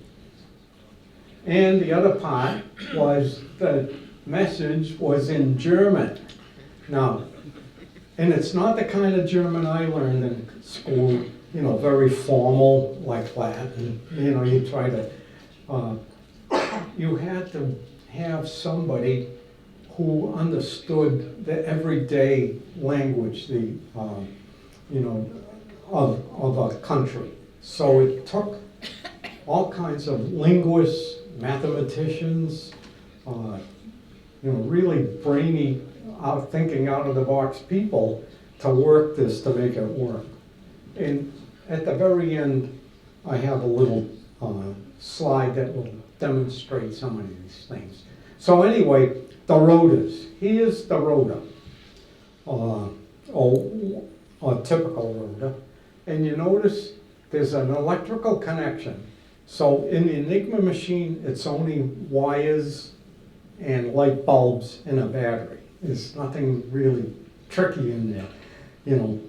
And the other part was the message was in German. Now, And it's not the kind of German I learned in school, you know, very formal like that. And, you know, you try to, you had to have somebody who understood the everyday language, the, you know, of a country. So it took all kinds of linguists, mathematicians, you know, really brainy, thinking out of the box people to work this, to make it work. And at the very end, I have a little slide that will demonstrate some of these things. So anyway, the rotors. Here's the rotor, a typical rotor. And you notice there's an electrical connection. So in the Enigma machine, it's only wires and light bulbs and a battery. There's nothing really tricky in there, you know.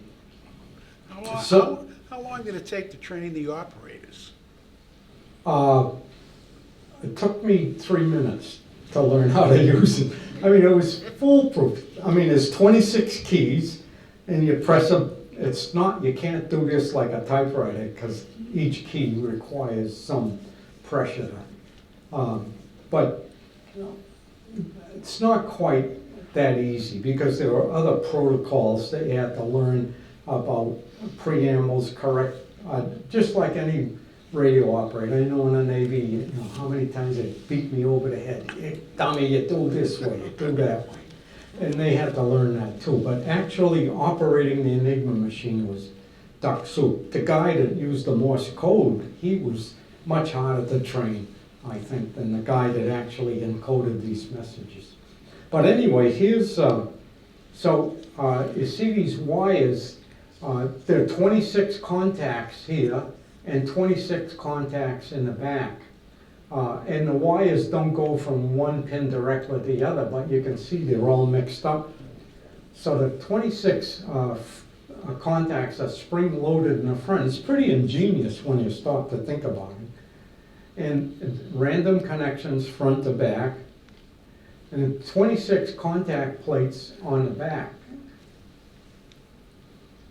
How long did it take to train the operators? It took me 3 minutes to learn how to use it. I mean, it was foolproof. I mean, there's 26 keys, and you press them. It's not, you can't do this like a typewriter, because each key requires some pressure. But it's not quite that easy, because there are other protocols that you have to learn about, preambles, correct, just like any radio operator. I know in the Navy, you know, how many times they beat me over the head. Hey, dummy, you do this way, you do that way. And they had to learn that too. But actually operating the Enigma machine was duck soup. The guy that used the Morse code, he was much harder to train, I think, than the guy that actually encoded these messages. But anyway, here's, you see these wires, there are 26 contacts here and 26 contacts in the back. And the wires don't go from one pin directly to the other, but you can see they're all mixed up. So the 26 contacts are spring-loaded in the front. It's pretty ingenious when you start to think about it. And random connections front to back. And 26 contact plates on the back.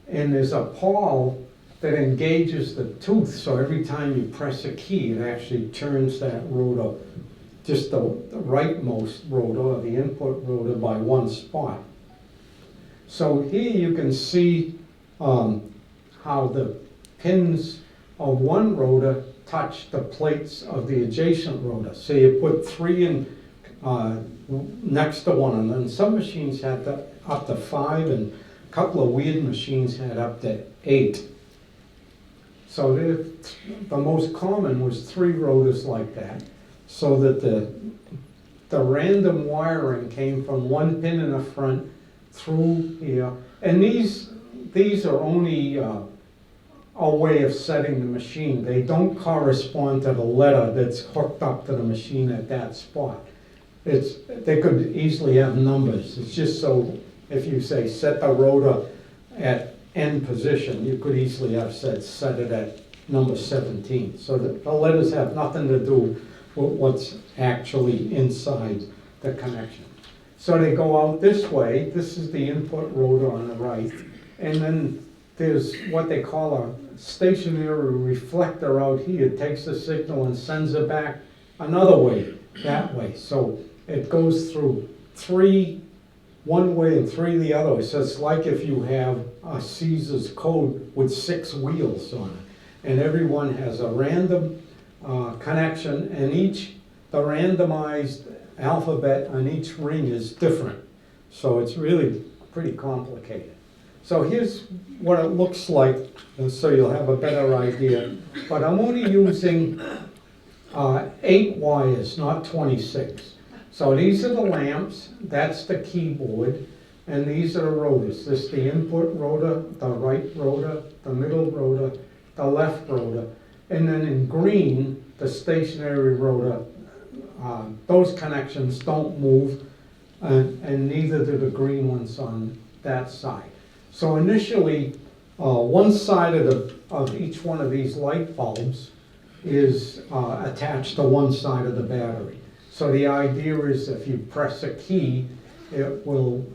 And there's a pawl that engages the tooth, so every time you press a key, it actually turns that rotor, just the rightmost rotor, or the input rotor, by one spot. So here you can see how the pins of one rotor touch the plates of the adjacent rotor. So you put 3 in next to one another. And some machines had up to 5, and a couple of weird machines had up to 8. So the most common was 3 rotors like that, so that the random wiring came from one pin in the front through here. And these are only a way of setting the machine. They don't correspond to the letter that's hooked up to the machine at that spot. They could easily have numbers. It's just so if you say set the rotor at end position, you could easily have said set it at number 17. So that the letters have nothing to do with what's actually inside the connection. So they go out this way. This is the input rotor on the right. And then there's what they call a stationary reflector out here. It takes the signal and sends it back another way, that way. So it goes through 3 one way and 3 the other way. So it's like if you have a Caesar's code with 6 wheels on it, and every one has a random connection, and the randomized alphabet on each ring is different. So it's really pretty complicated. So here's what it looks like, and so you'll have a better idea. But I'm only using 8 wires, not 26. So these are the lamps, that's the keyboard, and these are the rotors. This is the input rotor, the right rotor, the middle rotor, the left rotor, and then in green, the stationary rotor. Those connections don't move, and neither do the green ones on that side. So initially, one side of each one of these light bulbs is attached to one side of the battery. So the idea is if you press a key, it will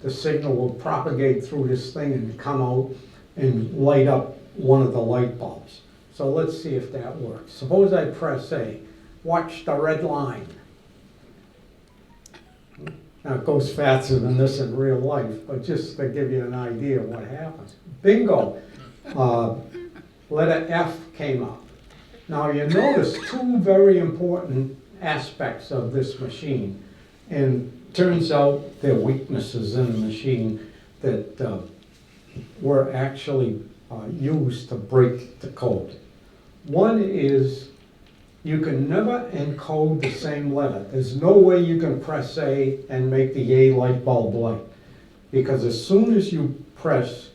the signal will propagate through this thing and come out and light up one of the light bulbs. So let's see if that works. Suppose I press A, watch the red line. Now it goes faster than this in real life, but just to give you an idea of what happens. Bingo, letter F came up. Now you notice two very important aspects of this machine, and turns out there are weaknesses in the machine that were actually used to break the code. One is you can never encode the same letter. There's no way you can press A and make the A light bulb light, because as soon as you press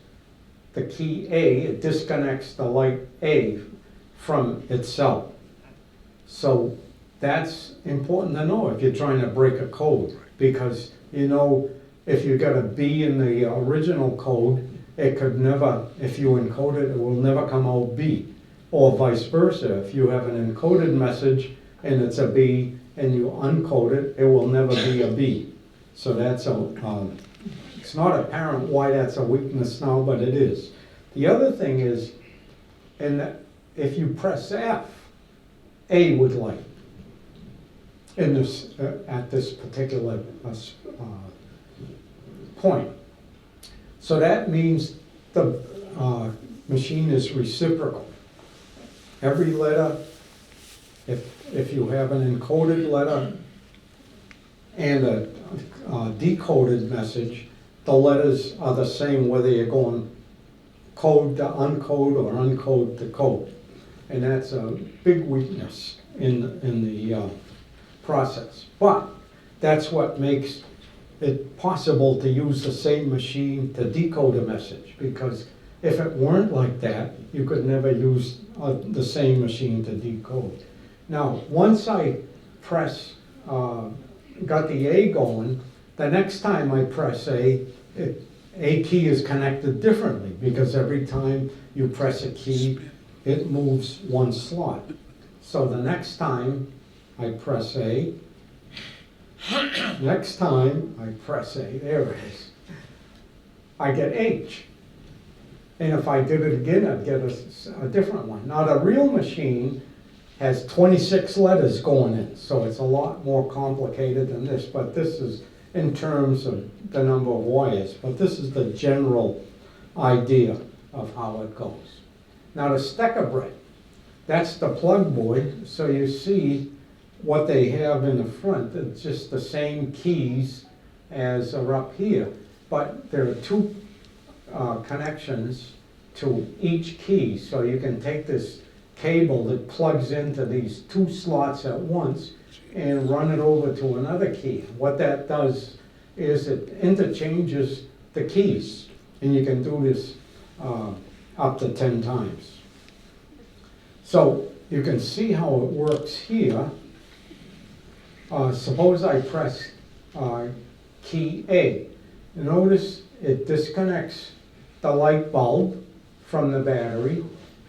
the key A, it disconnects the light A from itself. So that's important to know if you're trying to break a code, because you know if you got a B in the original code, it could never, if you encode it, it will never come out B. Or vice versa, if you have an encoded message and it's a B and you uncode it, it will never be a B. So that's it's not apparent why that's a weakness now, but it is. The other thing is, if you press F, A would light in this, at this particular point. So that means the machine is reciprocal. Every letter, if you have an encoded letter and a decoded message, the letters are the same whether you're going code to uncode or uncode to code. And that's a big weakness in the process. But that's what makes it possible to use the same machine to decode a message, because if it weren't like that, you could never use the same machine to decode. Now, once I press, got the A going, the next time I press A, A key is connected differently, because every time you press a key, it moves one slot. So the next time I press A, next time I press A, there it is, I get H. And if I did it again, I'd get a different one. Now the real machine has 26 letters going in, so it's a lot more complicated than this, but this is in terms of the number of wires, but this is the general idea of how it goes. Now the Steckerbrett, that's the plugboard, so you see what they have in the front. It's just the same keys as are up here, but there are two connections to each key, so you can take this cable that plugs into these two slots at once and run it over to another key. What that does is it interchanges the keys, and you can do this up to 10 times. So you can see how it works here. Suppose I press key A. Notice it disconnects the light bulb from the battery,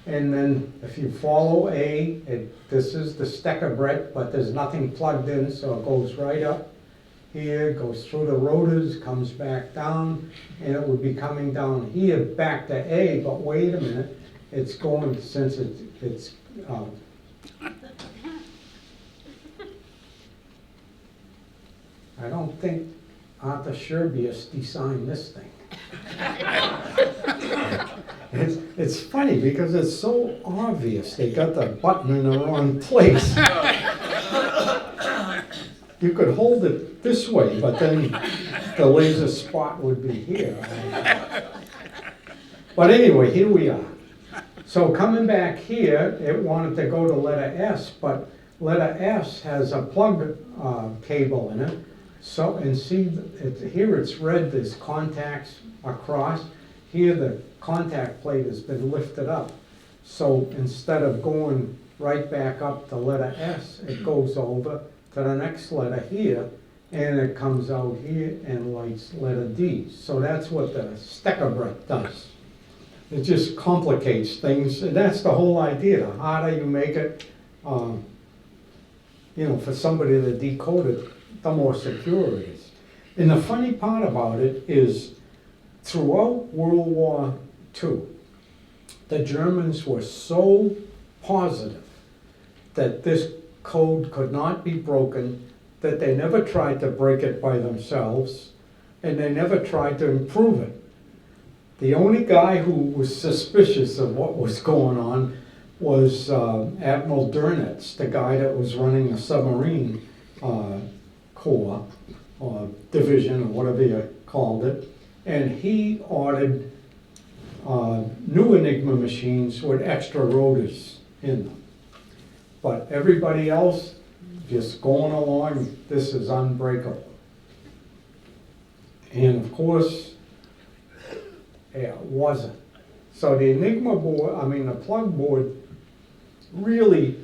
and then if you follow A, this is the Steckerbrett, but there's nothing plugged in, so it goes right up here, goes through the rotors, comes back down, and it would be coming down here back to A, but wait a minute, it's going, since it's I don't think Arthur Scherbius designed this thing. It's funny because it's so obvious. They got the button in the wrong place. You could hold it this way, but then the laser spot would be here. But anyway, here we are. So coming back here, it wanted to go to letter S, but letter S has a plug cable in it. So, and see, here it's red, there's contacts across. Here the contact plate has been lifted up. So instead of going right back up to letter S, it goes over to the next letter here, and it comes out here and lights letter D. So that's what the Steckerbrett does. It just complicates things, and that's the whole idea. The harder you make it, for somebody to decode it, the more secure it is. And the funny part about it is, throughout World War II, the Germans were so positive that this code could not be broken, that they never tried to break it by themselves, and they never tried to improve it. The only guy who was suspicious of what was going on was Admiral Dönitz, the guy that was running the submarine corps, or division, or whatever you called it, and he ordered new Enigma machines with extra rotors in them. But everybody else just going along, this is unbreakable. And of course, it wasn't. So the Enigma board, the Plugboard really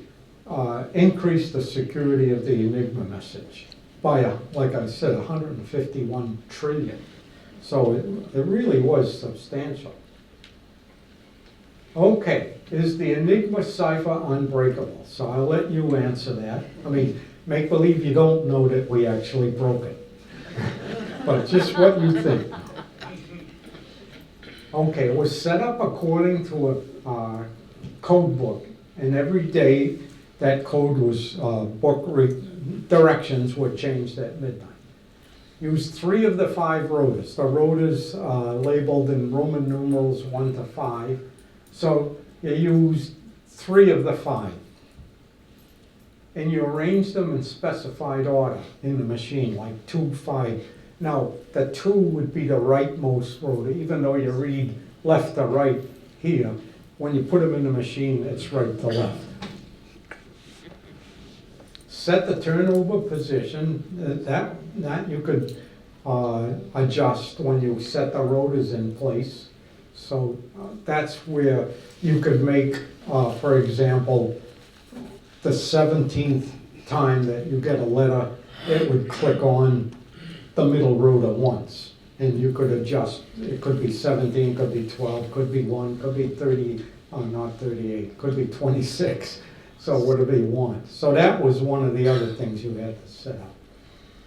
increased the security of the Enigma message by, like I said, 151 trillion. So it really was substantial. Okay, is the Enigma cipher unbreakable? So I'll let you answer that. Make believe you don't know that we actually broke it. But just what you think. Okay, it was set up according to a code book, and every day that code was directions were changed at midnight. Used 3 of the 5 rotors. The rotors labeled in Roman numerals 1 to 5. So you used 3 of the 5. And you arranged them in specified order in the machine, like 2, 5. Now, the 2 would be the rightmost rotor, even though you read left to right here. When you put them in the machine, it's right to left. Set the turnover position, that you could adjust when you set the rotors in place. So that's where you could make, for example, the 17th time that you get a letter, it would click on the middle rotor once. And you could adjust, it could be 17, could be 12, could be 1, could be 30, not 38, could be 26. So whatever you want. So that was one of the other things you had to set up.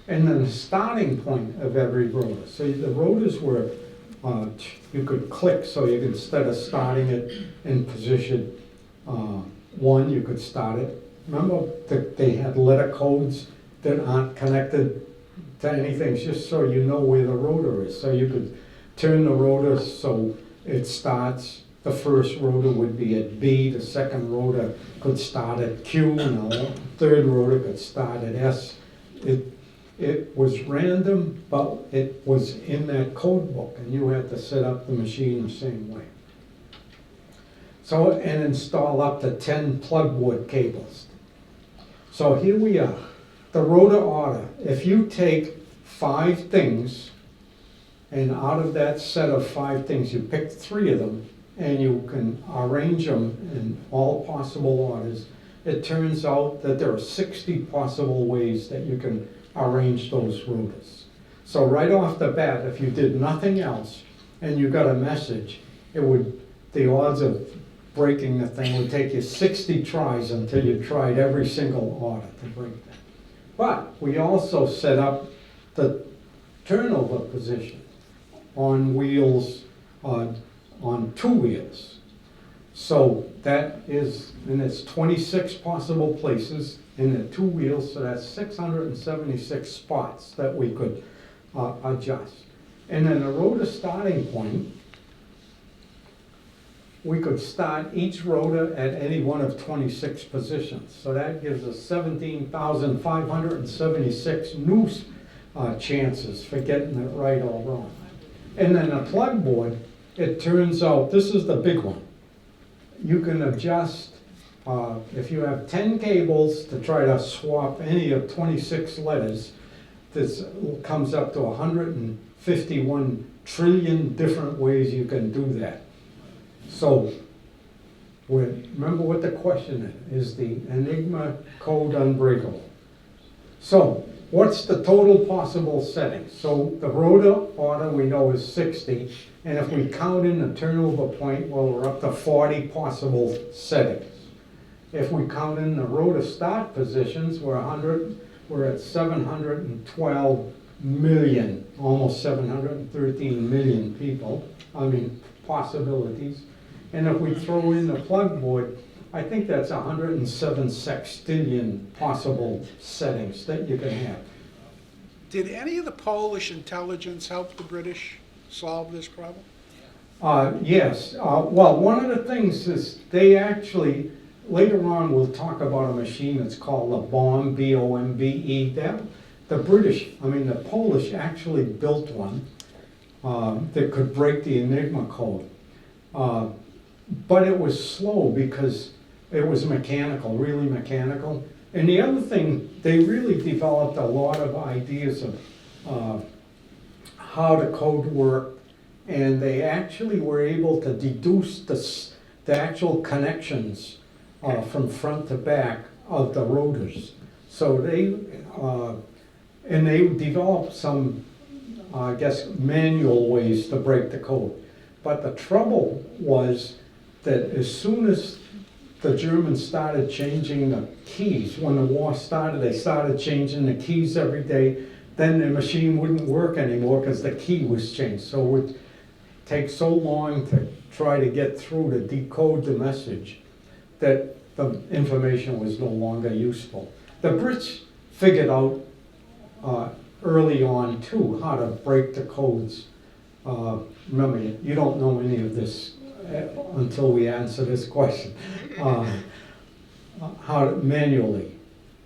And then the starting point of every rotor. So the rotors were, you could click, so you could, instead of starting it in position 1, you could start it. Remember that they had letter codes that aren't connected to anything, just so you know where the rotor is. So you could turn the rotor so it starts. The first rotor would be at B, the second rotor could start at Q, and the third rotor could start at S. It was random, but it was in that code book, and you had to set up the machine the same way. So, and install up to 10 plugboard cables. So here we are, the rotor order. If you take 5 things, and out of that set of 5 things, you pick 3 of them, and you can arrange them in all possible orders, it turns out that there are 60 possible ways that you can arrange those rotors. So right off the bat, if you did nothing else and you got a message, the odds of breaking the thing would take you 60 tries until you tried every single order to break that. But we also set up the turnover position on wheels, on 2 wheels. So that is, and it's 26 possible places in the 2 wheels, so that's 676 spots that we could adjust. And then the rotor starting point, we could start each rotor at any one of 26 positions. So that gives us 17,576 new chances for getting it right or wrong. And then a plugboard, it turns out, this is the big one. You can adjust, if you have 10 cables to try to swap any of 26 letters, this comes up to 151 trillion different ways you can do that. So, remember what the question is the Enigma Code Unbreakable. So, what's the total possible settings? So, the rotor order we know is 60, and if we count in the turnover point, well, we're up to 40 possible settings. If we count in the rotor start positions, we're at 712 million, almost 713 million people, possibilities. And if we throw in the Plugboard, I think that's 107 sextillion possible settings that you can have. Did any of the Polish intelligence help the British solve this problem? Yes. Well, one of the things is they actually, later on we'll talk about a machine that's called a bombe, B-O-M-B-E. The Polish actually built one that could break the Enigma code. But it was slow because it was mechanical, really mechanical. And the other thing, they really developed a lot of ideas of how the code worked, and they actually were able to deduce the actual connections from front to back of the rotors. So they developed some, I guess, manual ways to break the code. But the trouble was that as soon as the Germans started changing the keys, when the war started, they started changing the keys every day, then the machine wouldn't work anymore because the key was changed. So it would take so long to try to get through to decode the message that the information was no longer useful. The Brits figured out early on too how to break the codes. Remember, you don't know any of this until we answer this question. How to manually.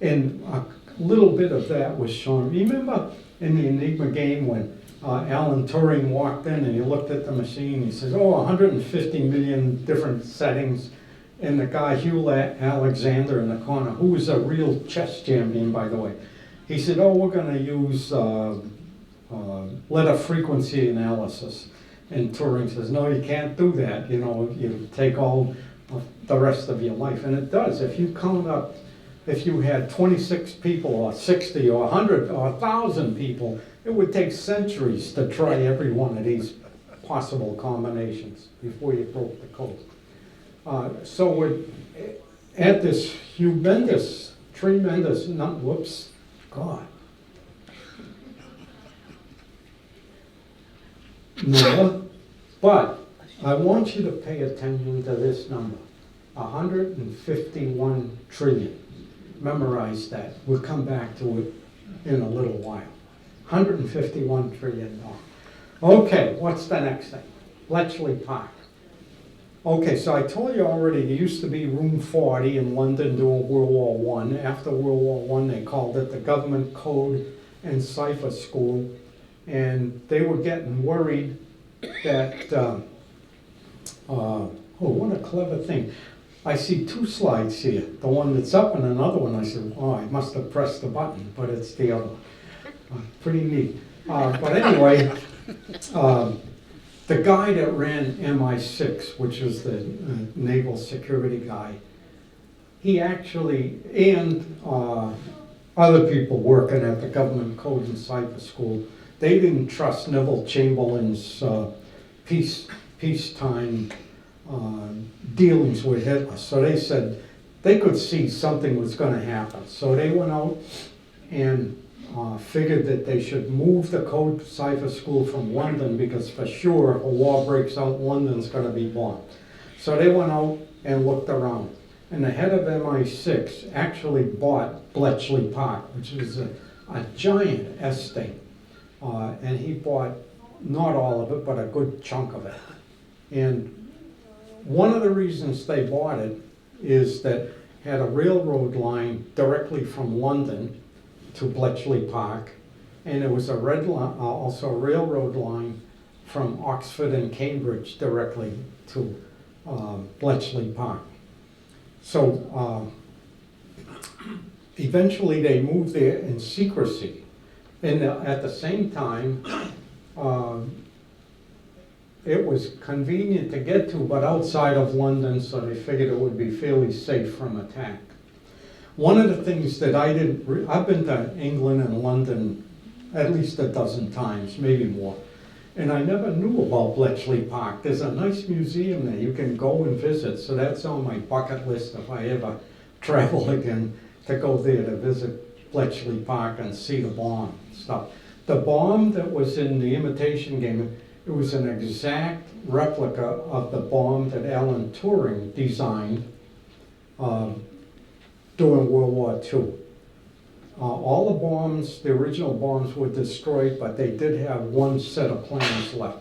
And a little bit of that was shown. Remember in the Enigma game when Alan Turing walked in and he looked at the machine, he says, 150 million different settings. And the guy, Hugh Alexander in the corner, who was a real chess champion, by the way, he said, we're going to use letter frequency analysis. And Turing says, no, you can't do that. You take all of the rest of your life. And it does. If you count up, if you had 26 people or 60 or 100 or 1,000 people, it would take centuries to try every one of these possible combinations before you broke the code. So we're at this tremendous number, number, but I want you to pay attention to this number, 151 trillion. Memorize that. We'll come back to it in a little while. 151 trillion. Okay, what's the next thing? Bletchley Park. Okay, so I told you already there used to be room 40 in London during World War I. After World War I, they called it the Government Code and Cipher School. And they were getting worried that, what a clever thing. I see two slides here, the one that's up and another one. I said, I must have pressed the button, but it's the other one. Pretty neat. But anyway, the guy that ran MI6, which was the naval security guy, he actually, and other people working at the Government Code and Cipher School, they didn't trust Neville Chamberlain's peacetime dealings with Hitler. So they said they could see something was going to happen. So they went out and figured that they should move the Code Cipher School from London because for sure if a war breaks out, London's going to be bombed. So they went out and looked around. And the head of MI6 actually bought Bletchley Park, which is a giant estate. And he bought not all of it, but a good chunk of it. And one of the reasons they bought it is that it had a railroad line directly from London to Bletchley Park, and there was a also a railroad line from Oxford and Cambridge directly to Bletchley Park. So eventually they moved there in secrecy. And at the same time, it was convenient to get to, but outside of London, so they figured it would be fairly safe from attack. One of the things that I've been to England and London at least a dozen times, maybe more, and I never knew about Bletchley Park. There's a nice museum there you can go and visit, so that's on my bucket list if I ever travel again, to go there to visit Bletchley Park and see the bomb and stuff. The bomb that was in the imitation game, it was an exact replica of the bomb that Alan Turing designed during World War II. All the bombs, the original bombs were destroyed, but they did have one set of plans left.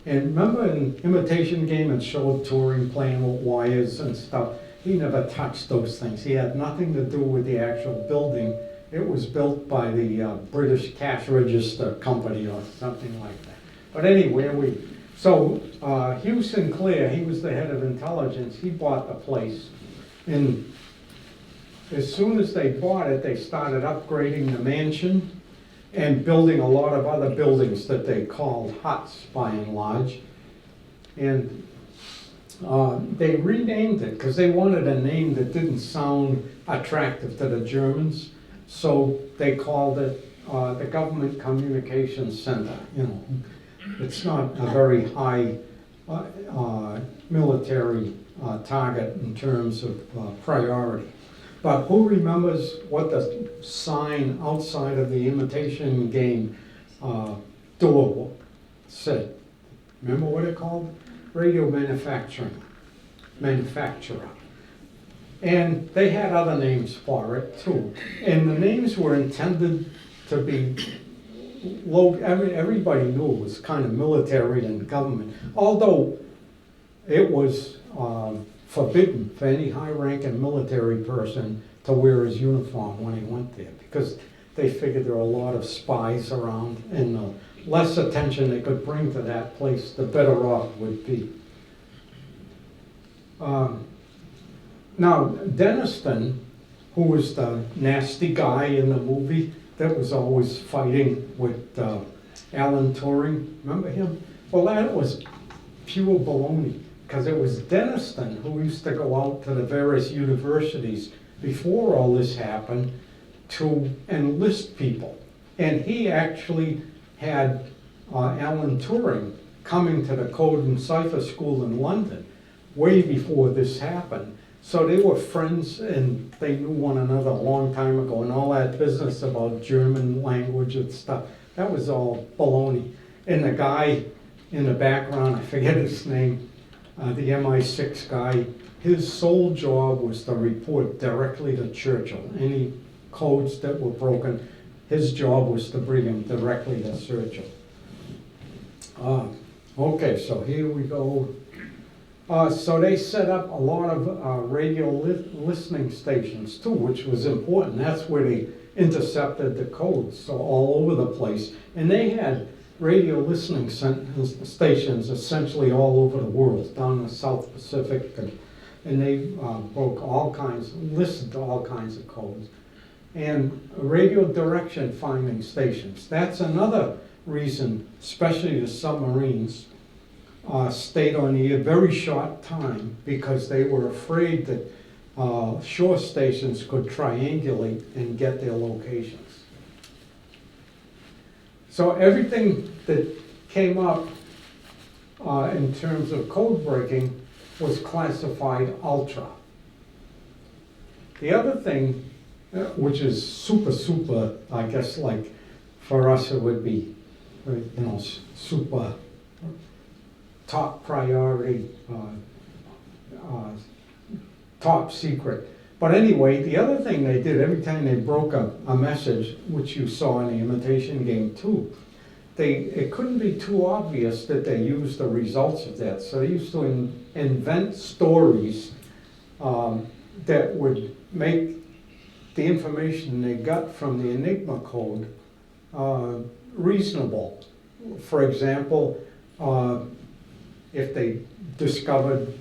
And remember in imitation game, it showed Turing playing with wires and stuff. He never touched those things. He had nothing to do with the actual building. It was built by the British Cash Register Company or something like that. But anyway, so Hugh Sinclair, he was the head of intelligence. He bought the place. And as soon as they bought it, they started upgrading the mansion and building a lot of other buildings that they called huts by and large. And they renamed it because they wanted a name that didn't sound attractive to the Germans. So they called it the Government Communications Center. You know, it's not a very high military target in terms of priority. But who remembers what the sign outside of the imitation game door said? Remember what it called? Radio manufacturer. And they had other names for it too. And the names were intended to be low, everybody knew it was kind of military and government. Although it was forbidden for any high-ranking military person to wear his uniform when he went there, because they figured there were a lot of spies around, and the less attention they could bring to that place, the better off it would be. Now, Denniston, who was the nasty guy in the movie that was always fighting with Alan Turing, remember him? Well, that was pure baloney, because it was Denniston who used to go out to the various universities before all this happened to enlist people. And he actually had Alan Turing coming to the Code and Cipher School in London way before this happened. So they were friends and they knew one another a long time ago, and all that business about German language and stuff, that was all baloney. And the guy in the background, I forget his name, the MI6 guy, his sole job was to report directly to Churchill. Any codes that were broken, his job was to bring them directly to Churchill. Okay, so here we go. So they set up a lot of radio listening stations too, which was important. That's where they intercepted the codes, so all over the place. And they had radio listening stations essentially all over the world, down in the South Pacific, and they broke all kinds, listened to all kinds of codes. And radio direction finding stations, that's another reason, especially the submarines, stayed on the air a very short time, because they were afraid that shore stations could triangulate and get their locations. So everything that came up in terms of code breaking was classified ultra. The other thing, which is super, I guess, like for us it would be, you know, super top priority, top secret. But anyway, the other thing they did, every time they broke a message, which you saw in the imitation game too, it couldn't be too obvious that they used the results of that. So they used to invent stories that would make the information they got from the Enigma code reasonable. For example, if they discovered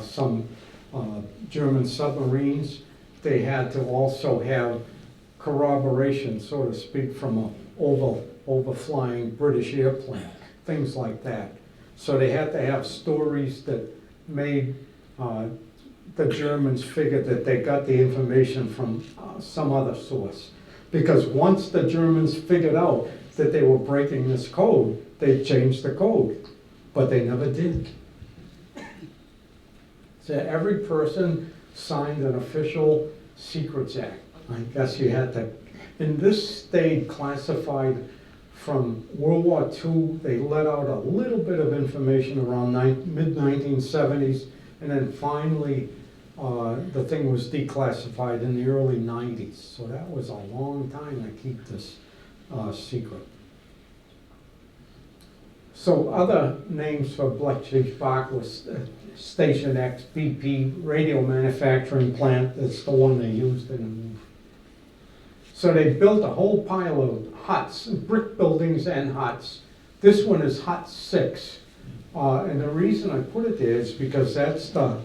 some German submarines, they had to also have corroboration, so to speak, from an overflying British airplane, things like that. So they had to have stories that made the Germans figure that they got the information from some other source. Because once the Germans figured out that they were breaking this code, they changed the code, but they never did. So every person signed an official Secrets Act. I guess you had to, and this stayed classified from World War II. They let out a little bit of information around mid-1970s, and then finally the thing was declassified in the early 90s. So that was a long time to keep this secret. So other names for Bletchley Park was Station X, BP, radio manufacturing plant. That's the one they used in the movie. So they built a whole pile of huts, brick buildings and huts. This one is Hut 6. And the reason I put it there is because that's the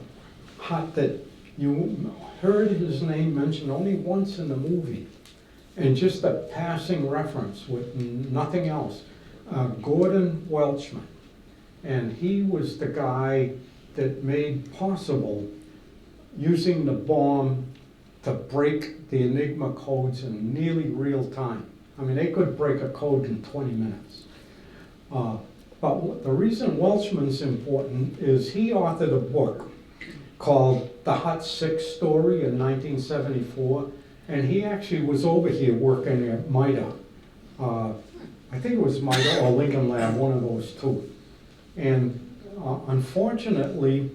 hut that you heard his name mentioned only once in the movie. And just a passing reference with nothing else. Gordon Welchman. And he was the guy that made possible using the bomb to break the Enigma codes in nearly real time. I mean, they could break a code in 20 minutes. But the reason Welchman's important is he authored a book called The Hut 6 Story in 1974, and he actually was over here working at MITA. I think it was MITA or Lincoln Lab, one of those two. And unfortunately,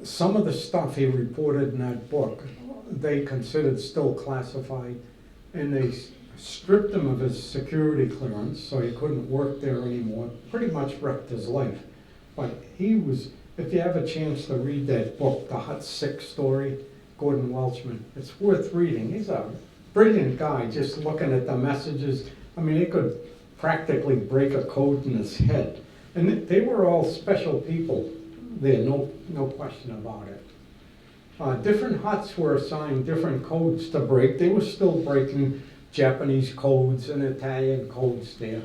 some of the stuff he reported in that book, they considered still classified, and they stripped him of his security clearance, so he couldn't work there anymore. Pretty much wrecked his life. But he was, if you have a chance to read that book, The Hut 6 Story, Gordon Welchman, it's worth reading. He's a brilliant guy, just looking at the messages. I mean, he could practically break a code in his head. And they were all special people there, no question about it. Different huts were assigned different codes to break. They were still breaking Japanese codes and Italian codes there.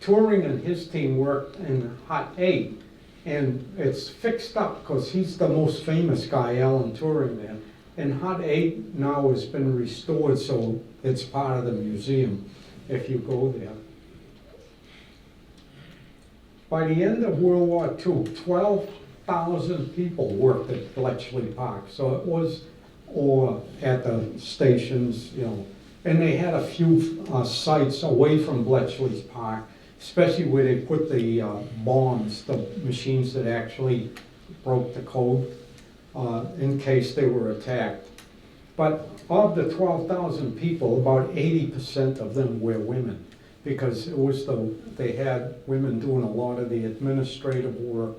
Turing and his team worked in Hut 8, and it's fixed up because he's the most famous guy, Alan Turing there. And Hut 8 now has been restored, so it's part of the museum if you go there. By the end of World War II, 12,000 people worked at Bletchley Park. So it was, or at the stations, you know, and they had a few sites away from Bletchley Park, especially where they put the bombs, the machines that actually broke the code, in case they were attacked. But of the 12,000 people, about 80% of them were women, because it was they had women doing a lot of the administrative work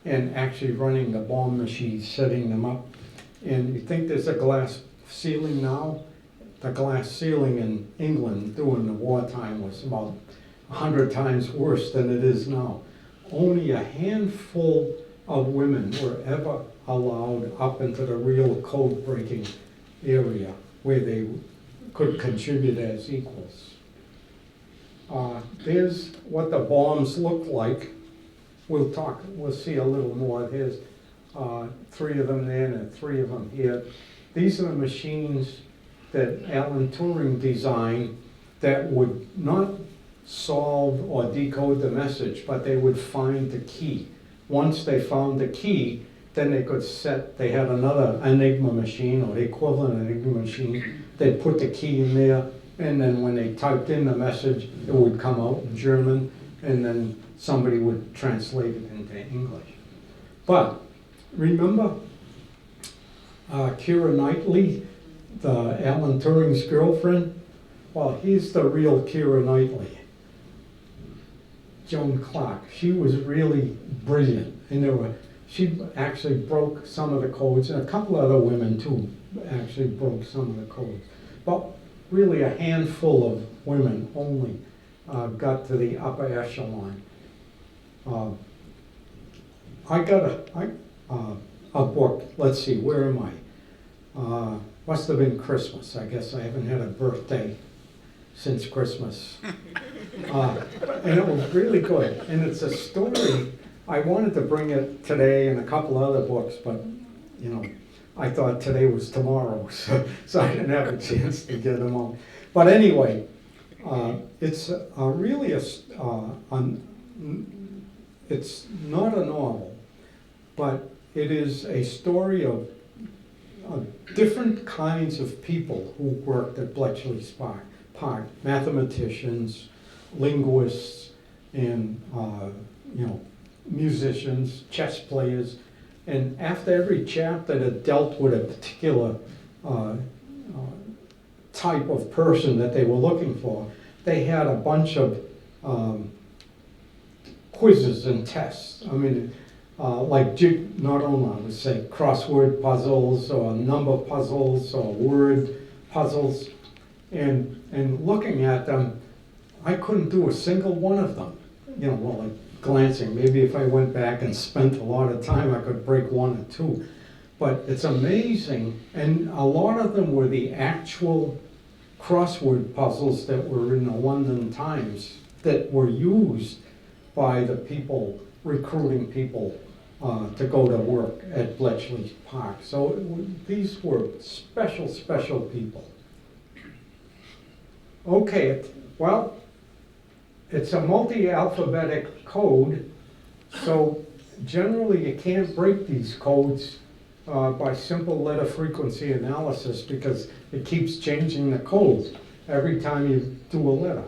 and actually running the bomb machines, setting them up. And you think there's a glass ceiling now? The glass ceiling in England during the wartime was about 100 times worse than it is now. Only a handful of women were ever allowed up into the real code breaking area where they could contribute as equals. There's what the bombs look like. We'll see a little more. Here's 3 of them there and 3 of them here. These are the machines that Alan Turing designed that would not solve or decode the message, but they would find the key. Once they found the key, then they could they had another Enigma machine or the equivalent Enigma machine. They'd put the key in there, and then when they typed in the message, it would come out in German, and then somebody would translate it into English. But remember Keira Knightley, the Alan Turing's girlfriend? Well, he's the real Keira Knightley. Joan Clark. She was really brilliant, and she actually broke some of the codes, and a couple other women too actually broke some of the codes. But really a handful of women only got to the upper echelon. I got a book, let's see, where am I? Must have been Christmas. I guess I haven't had a birthday since Christmas. And it was really good. And it's a story. I wanted to bring it today and a couple other books, but you know, I thought today was tomorrow, so I didn't have a chance to get them all. But anyway, it's really it's not a novel, but it is a story of different kinds of people who worked at Bletchley Park. Park, mathematicians, linguists, and musicians, chess players, and after every chapter that dealt with a particular type of person that they were looking for, they had a bunch of quizzes and tests. I mean, not only I would say crossword puzzles or number puzzles or word puzzles, and looking at them, I couldn't do a single one of them. Like glancing, maybe if I went back and spent a lot of time, I could break one or two. But it's amazing, and a lot of them were the actual crossword puzzles that were in the London Times that were used by the people recruiting people to go to work at Bletchley Park. So these were special people. Okay, well, it's a multi-alphabetic code, so generally you can't break these codes by simple letter frequency analysis because it keeps changing the code every time you do a letter.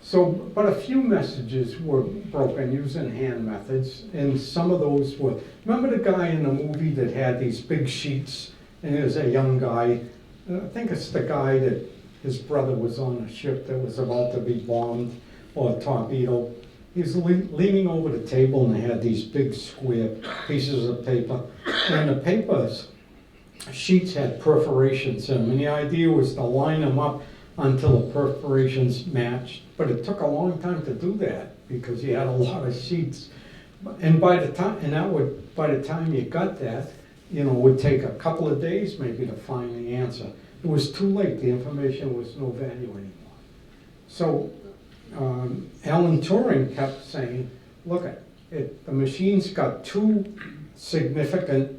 So, but a few messages were broken using hand methods, and some of those were, remember the guy in the movie that had these big sheets, and there's a young guy, I think it's the guy that his brother was on a ship that was about to be bombed or torpedoed. He's leaning over the table and they had these big square pieces of paper, and the papers, sheets had perforations in them, and the idea was to line them up until the perforations matched. But it took a long time to do that because you had a lot of sheets. And by the time you got that, it would take a couple of days maybe to find the answer. It was too late. The information was no value anymore. So Alan Turing kept saying, look, the machine's got two significant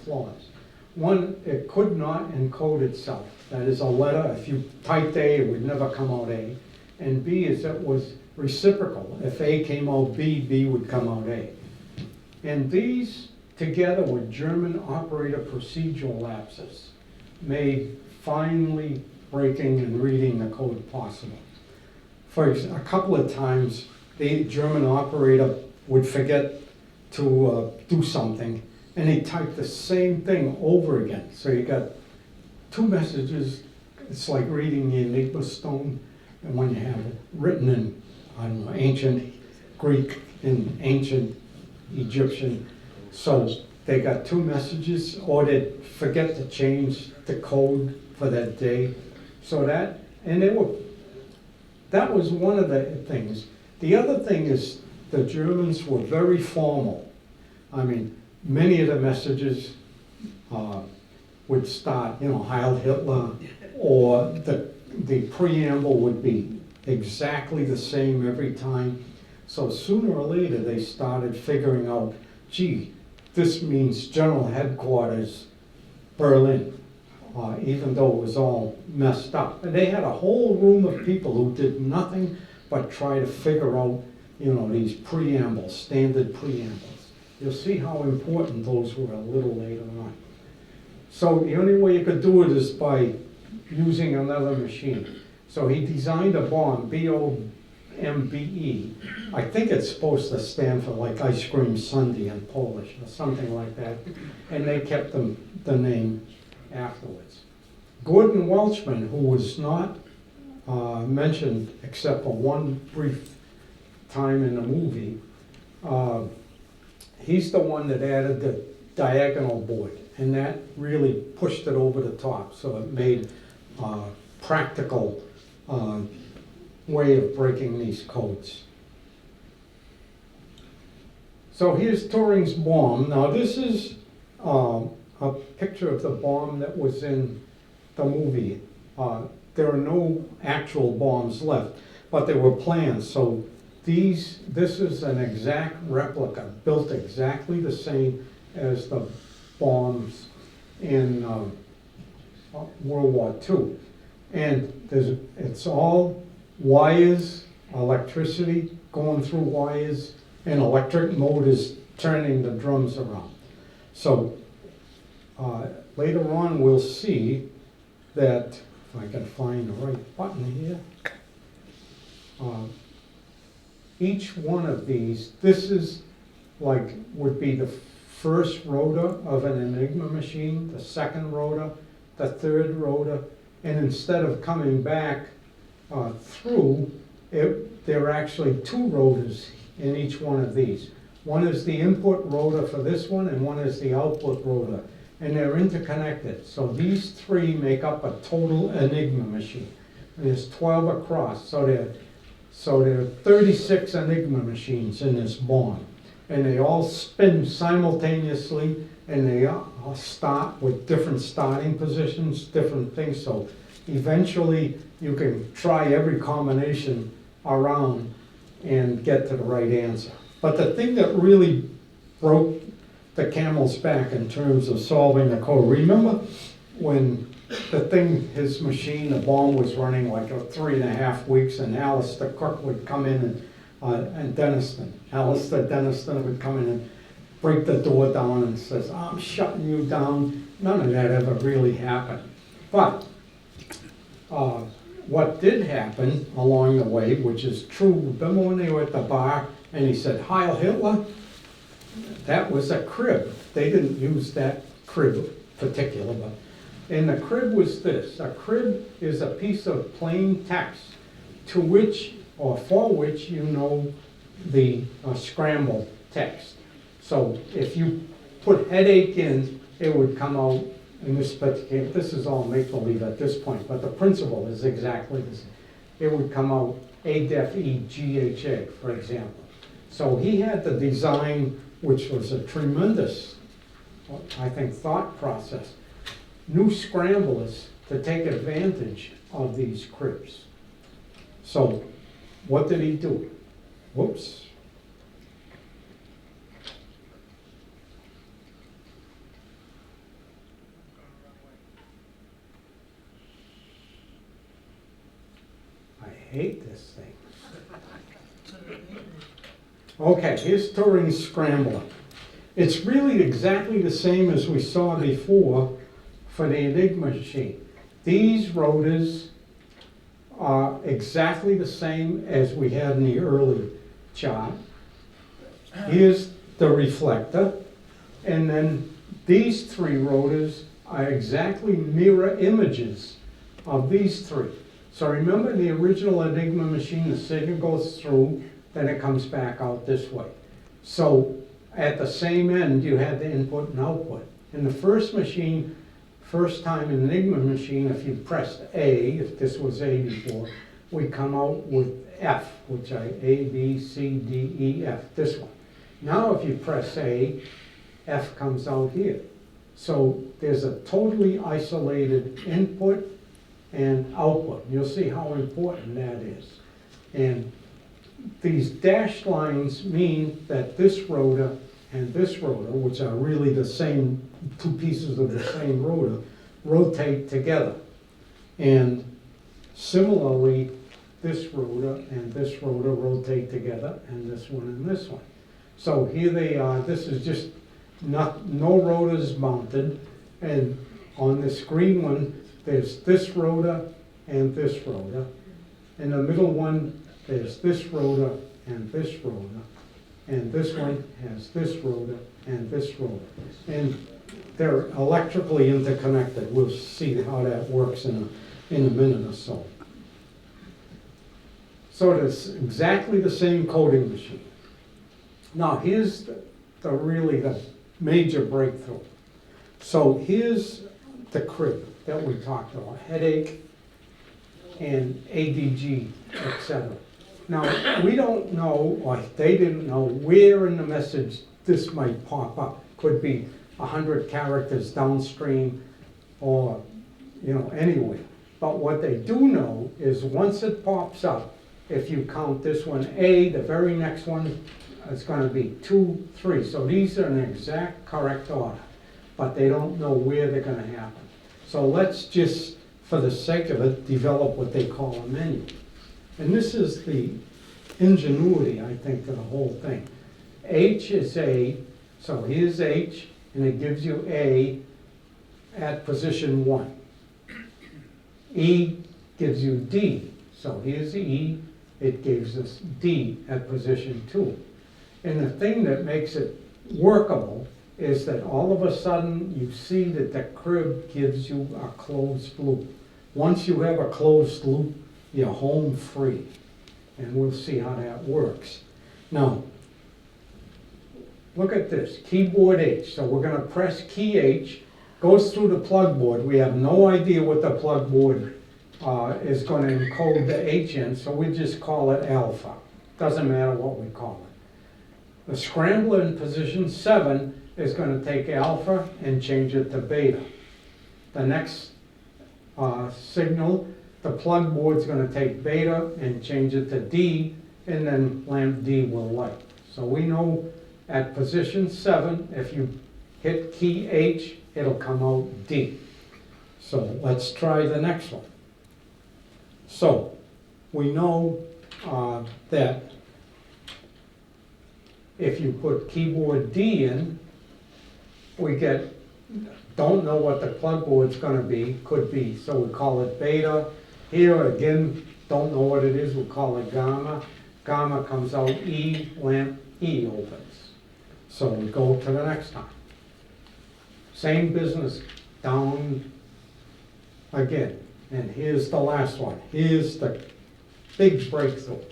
flaws. One, it could not encode itself. That is, a letter, if you typed A, it would never come out A. And B is it was reciprocal. If A came out B, B would come out A. And these, together with German operator procedural lapses, made finally breaking and reading the code possible. For a couple of times, the German operator would forget to do something, and he typed the same thing over again. So you got two messages. It's like reading the Enigma stone, and when you have it written in, ancient Greek and ancient Egyptian. So they got two messages, or they'd forget to change the code for that day. So that was one of the things. The other thing is the Germans were very formal. I mean, many of the messages would start, Heil Hitler, or the preamble would be exactly the same every time. So sooner or later they started figuring out, gee, this means General Headquarters, Berlin, even though it was all messed up. And they had a whole room of people who did nothing but try to figure out, these preambles, standard preambles. You'll see how important those were a little later on. So the only way you could do it is by using another machine. So he designed a bomb, B-O-M-B-E. I think it's supposed to stand for like ice cream sundae in Polish or something like that. And they kept the name afterwards. Gordon Welchman, who was not mentioned except for one brief time in the movie, he's the one that added the diagonal board, and that really pushed it over the top. So it made a practical way of breaking these codes. So here's Turing's bomb. Now this is a picture of the bomb that was in the movie. There are no actual bombs left, but there were plans. So this is an exact replica, built exactly the same as the bombs in World War II. And it's all wires, electricity going through wires, and electric motors turning the drums around. So later on we'll see that, if I can find the right button here, each one of these, this is like, would be the first rotor of an Enigma machine, the second rotor, the third rotor, and instead of coming back through, there are actually two rotors in each one of these. One is the input rotor for this one, and one is the output rotor, and they're interconnected. So these three make up a total Enigma machine. And there's 12 across, so there are 36 Enigma machines in this barn. And they all spin simultaneously, and they all start with different starting positions, different things. So eventually you can try every combination around and get to the right answer. But the thing that really broke the camel's back in terms of solving the code, remember when the thing, his machine, the bomb was running like 3.5 weeks, and Alistair Cook would come in and Alistair Denniston would come in and break the door down and says, I'm shutting you down. None of that ever really happened. But what did happen along the way, which is true, remember when they were at the bar and he said, Heil Hitler? That was a crib. They didn't use that crib particular, but, and the crib was this. A crib is a piece of plain text to which, or for which, you know the scrambled text. So if you put headache in, it would come out in this particular, this is all make-believe at this point, but the principle is exactly the same. It would come out A-def-E-G-H-A, for example. So he had the design, which was a tremendous, I think, thought process. New scramblers to take advantage of these cribs. So what did he do? Whoops. I hate this thing. Okay, here's Turing's scrambler. It's really exactly the same as we saw before for the Enigma machine. These rotors are exactly the same as we had in the early chart. Here's the reflector, and then these three rotors are exactly mirror images of these three. So remember the original Enigma machine, the signal goes through, then it comes back out this way. So at the same end, you had the input and output. In the first machine, first time in Enigma machine, if you pressed A, if this was A before, we come out with F, which I, A, B, C, D, E, F, this one. Now if you press A, F comes out here. So there's a totally isolated input and output. You'll see how important that is. And these dashed lines mean that this rotor and this rotor, which are really the same, two pieces of the same rotor, rotate together. And similarly, this rotor and this rotor rotate together, and this one and this one. So here they are. This is just no rotors mounted, and on this green one, there's this rotor and this rotor. In the middle one, there's this rotor and this rotor. And this one has this rotor and this rotor. And they're electrically interconnected. We'll see how that works in a minute or so. So it's exactly the same coding machine. Now here's really the major breakthrough. So here's the crib that we talked about, headache and ADG, etc. Now, we don't know, or they didn't know, where in the message this might pop up. Could be 100 characters downstream or, anywhere. But what they do know is once it pops up, if you count this one A, the very next one is going to be 2, 3. So these are in exact correct order, but they don't know where they're going to happen. So let's just, for the sake of it, develop what they call a menu. And this is the ingenuity, I think, of the whole thing. H is A, so here's H, and it gives you A, at position 1. E gives you D. So here's the E, it gives us D at position 2. And the thing that makes it workable is that all of a sudden you see that the crib gives you a closed loop. Once you have a closed loop, you're home free. And we'll see how that works. Now, look at this, keyboard H. So we're going to press key H, goes through the plugboard. We have no idea what the plugboard is going to encode the H in, so we just call it alpha. Doesn't matter what we call it. The scrambler in position 7 is going to take alpha and change it to beta. The next signal, the plugboard is going to take beta and change it to D, and then lamp D will light. So we know at position 7, if you hit key H, it'll come out D. So let's try the next one. So we know that if you put keyboard D in, we get, don't know what the plugboard's going to be, could be, so we call it beta. Here again, don't know what it is, we'll call it gamma. Gamma comes out E, lamp E opens. So we go to the next time. Same business, down again. And here's the last one. Here's the big breakthrough.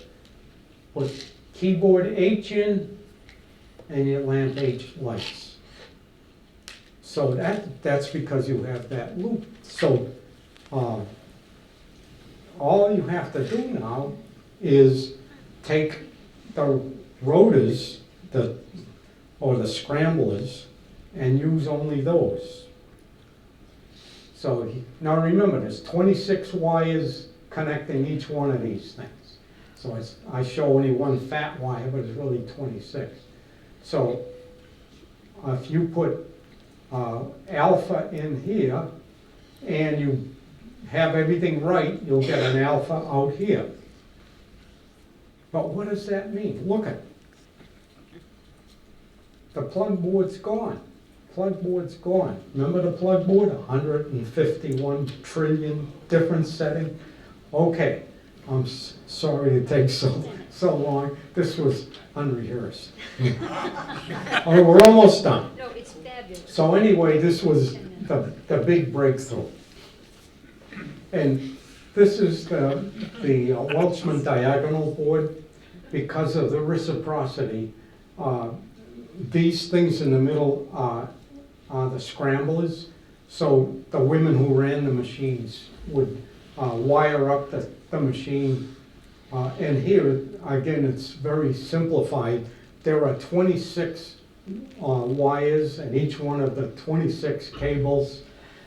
Put keyboard H in, and your lamp H lights. So that's because you have that loop. So all you have to do now is take the rotors, or the scramblers, and use only those. So now remember, there's 26 wires connecting each one of these things. So I show only one fat wire, but it's really 26. So if you put alpha in here and you have everything right, you'll get an alpha out here. But what does that mean? Look at it. The plugboard's gone. Plugboard's gone. Remember the plugboard? 151 trillion different settings. Okay, I'm sorry it takes so long. This was unrehearsed. Oh, we're almost done. No, it's fabulous. So anyway, this was the big breakthrough. And this is the Welchman diagonal board. Because of the reciprocity, these things in the middle are the scramblers. So the women who ran the machines would wire up the machine. And here, again, it's very simplified. There are 26 wires and each one of the 26 cables.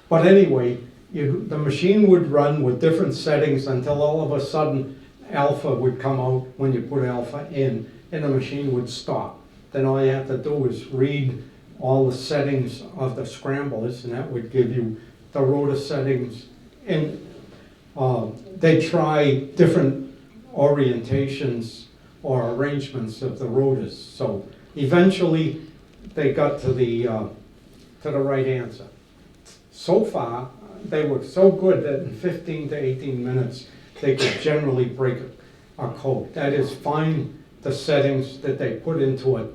But anyway, the machine would run with different settings until all of a sudden alpha would come out when you put alpha in, and the machine would stop. Then all you have to do is read all the settings of the scramblers, and that would give you the rotor settings. And they try different orientations or arrangements of the rotors. So eventually they got to the right answer. So far, they were so good that in 15 to 18 minutes, they could generally break a code. That is, find the settings that they put into a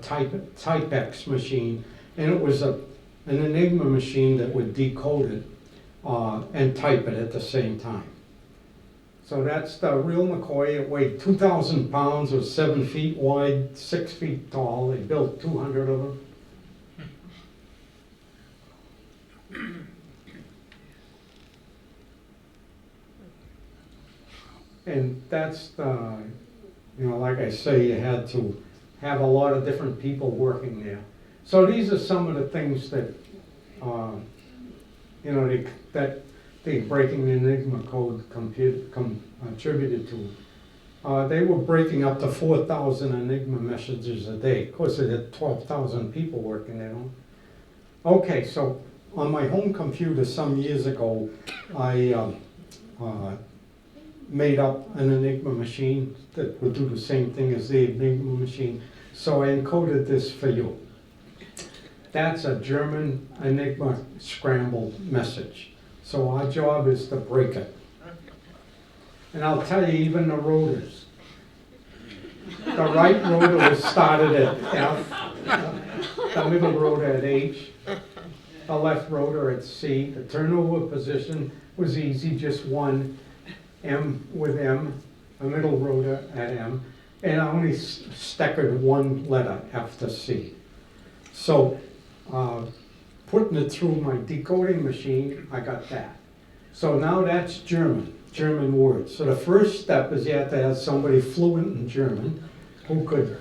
Type X machine, and it was an Enigma machine that would decode it and type it at the same time. So that's the real McCoy. It weighed 2,000 pounds, was 7 feet wide, 6 feet tall. They built 200 of them. And that's the, like I say, you had to have a lot of different people working there. So these are some of the things that, that the Breaking the Enigma Code contributed to. They were breaking up to 4,000 Enigma messages a day. Of course, they had 12,000 people working there. Okay, so on my home computer some years ago, I made up an Enigma machine that would do the same thing as the Enigma machine. So I encoded this for you. That's a German Enigma scrambled message. So our job is to break it. And I'll tell you, even the rotors. The right rotor was started at F, the middle rotor at H, the left rotor at C. The turnover position was easy, just one, M with M, a middle rotor at M, and I only steckered one letter, F to C. So, putting it through my decoding machine, I got that. So now that's German words. So the first step is you have to have somebody fluent in German who could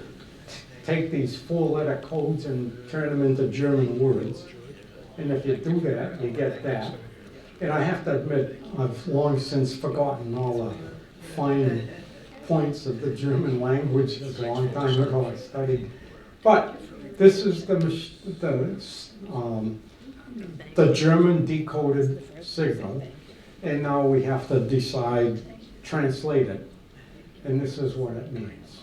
take these 4-letter codes and turn them into German words. And if you do that, you get that. And I have to admit, I've long since forgotten all the fine points of the German language. It was a long time ago I studied. But this is the German decoded signal. And now we have to decide, translate it. And this is what it means.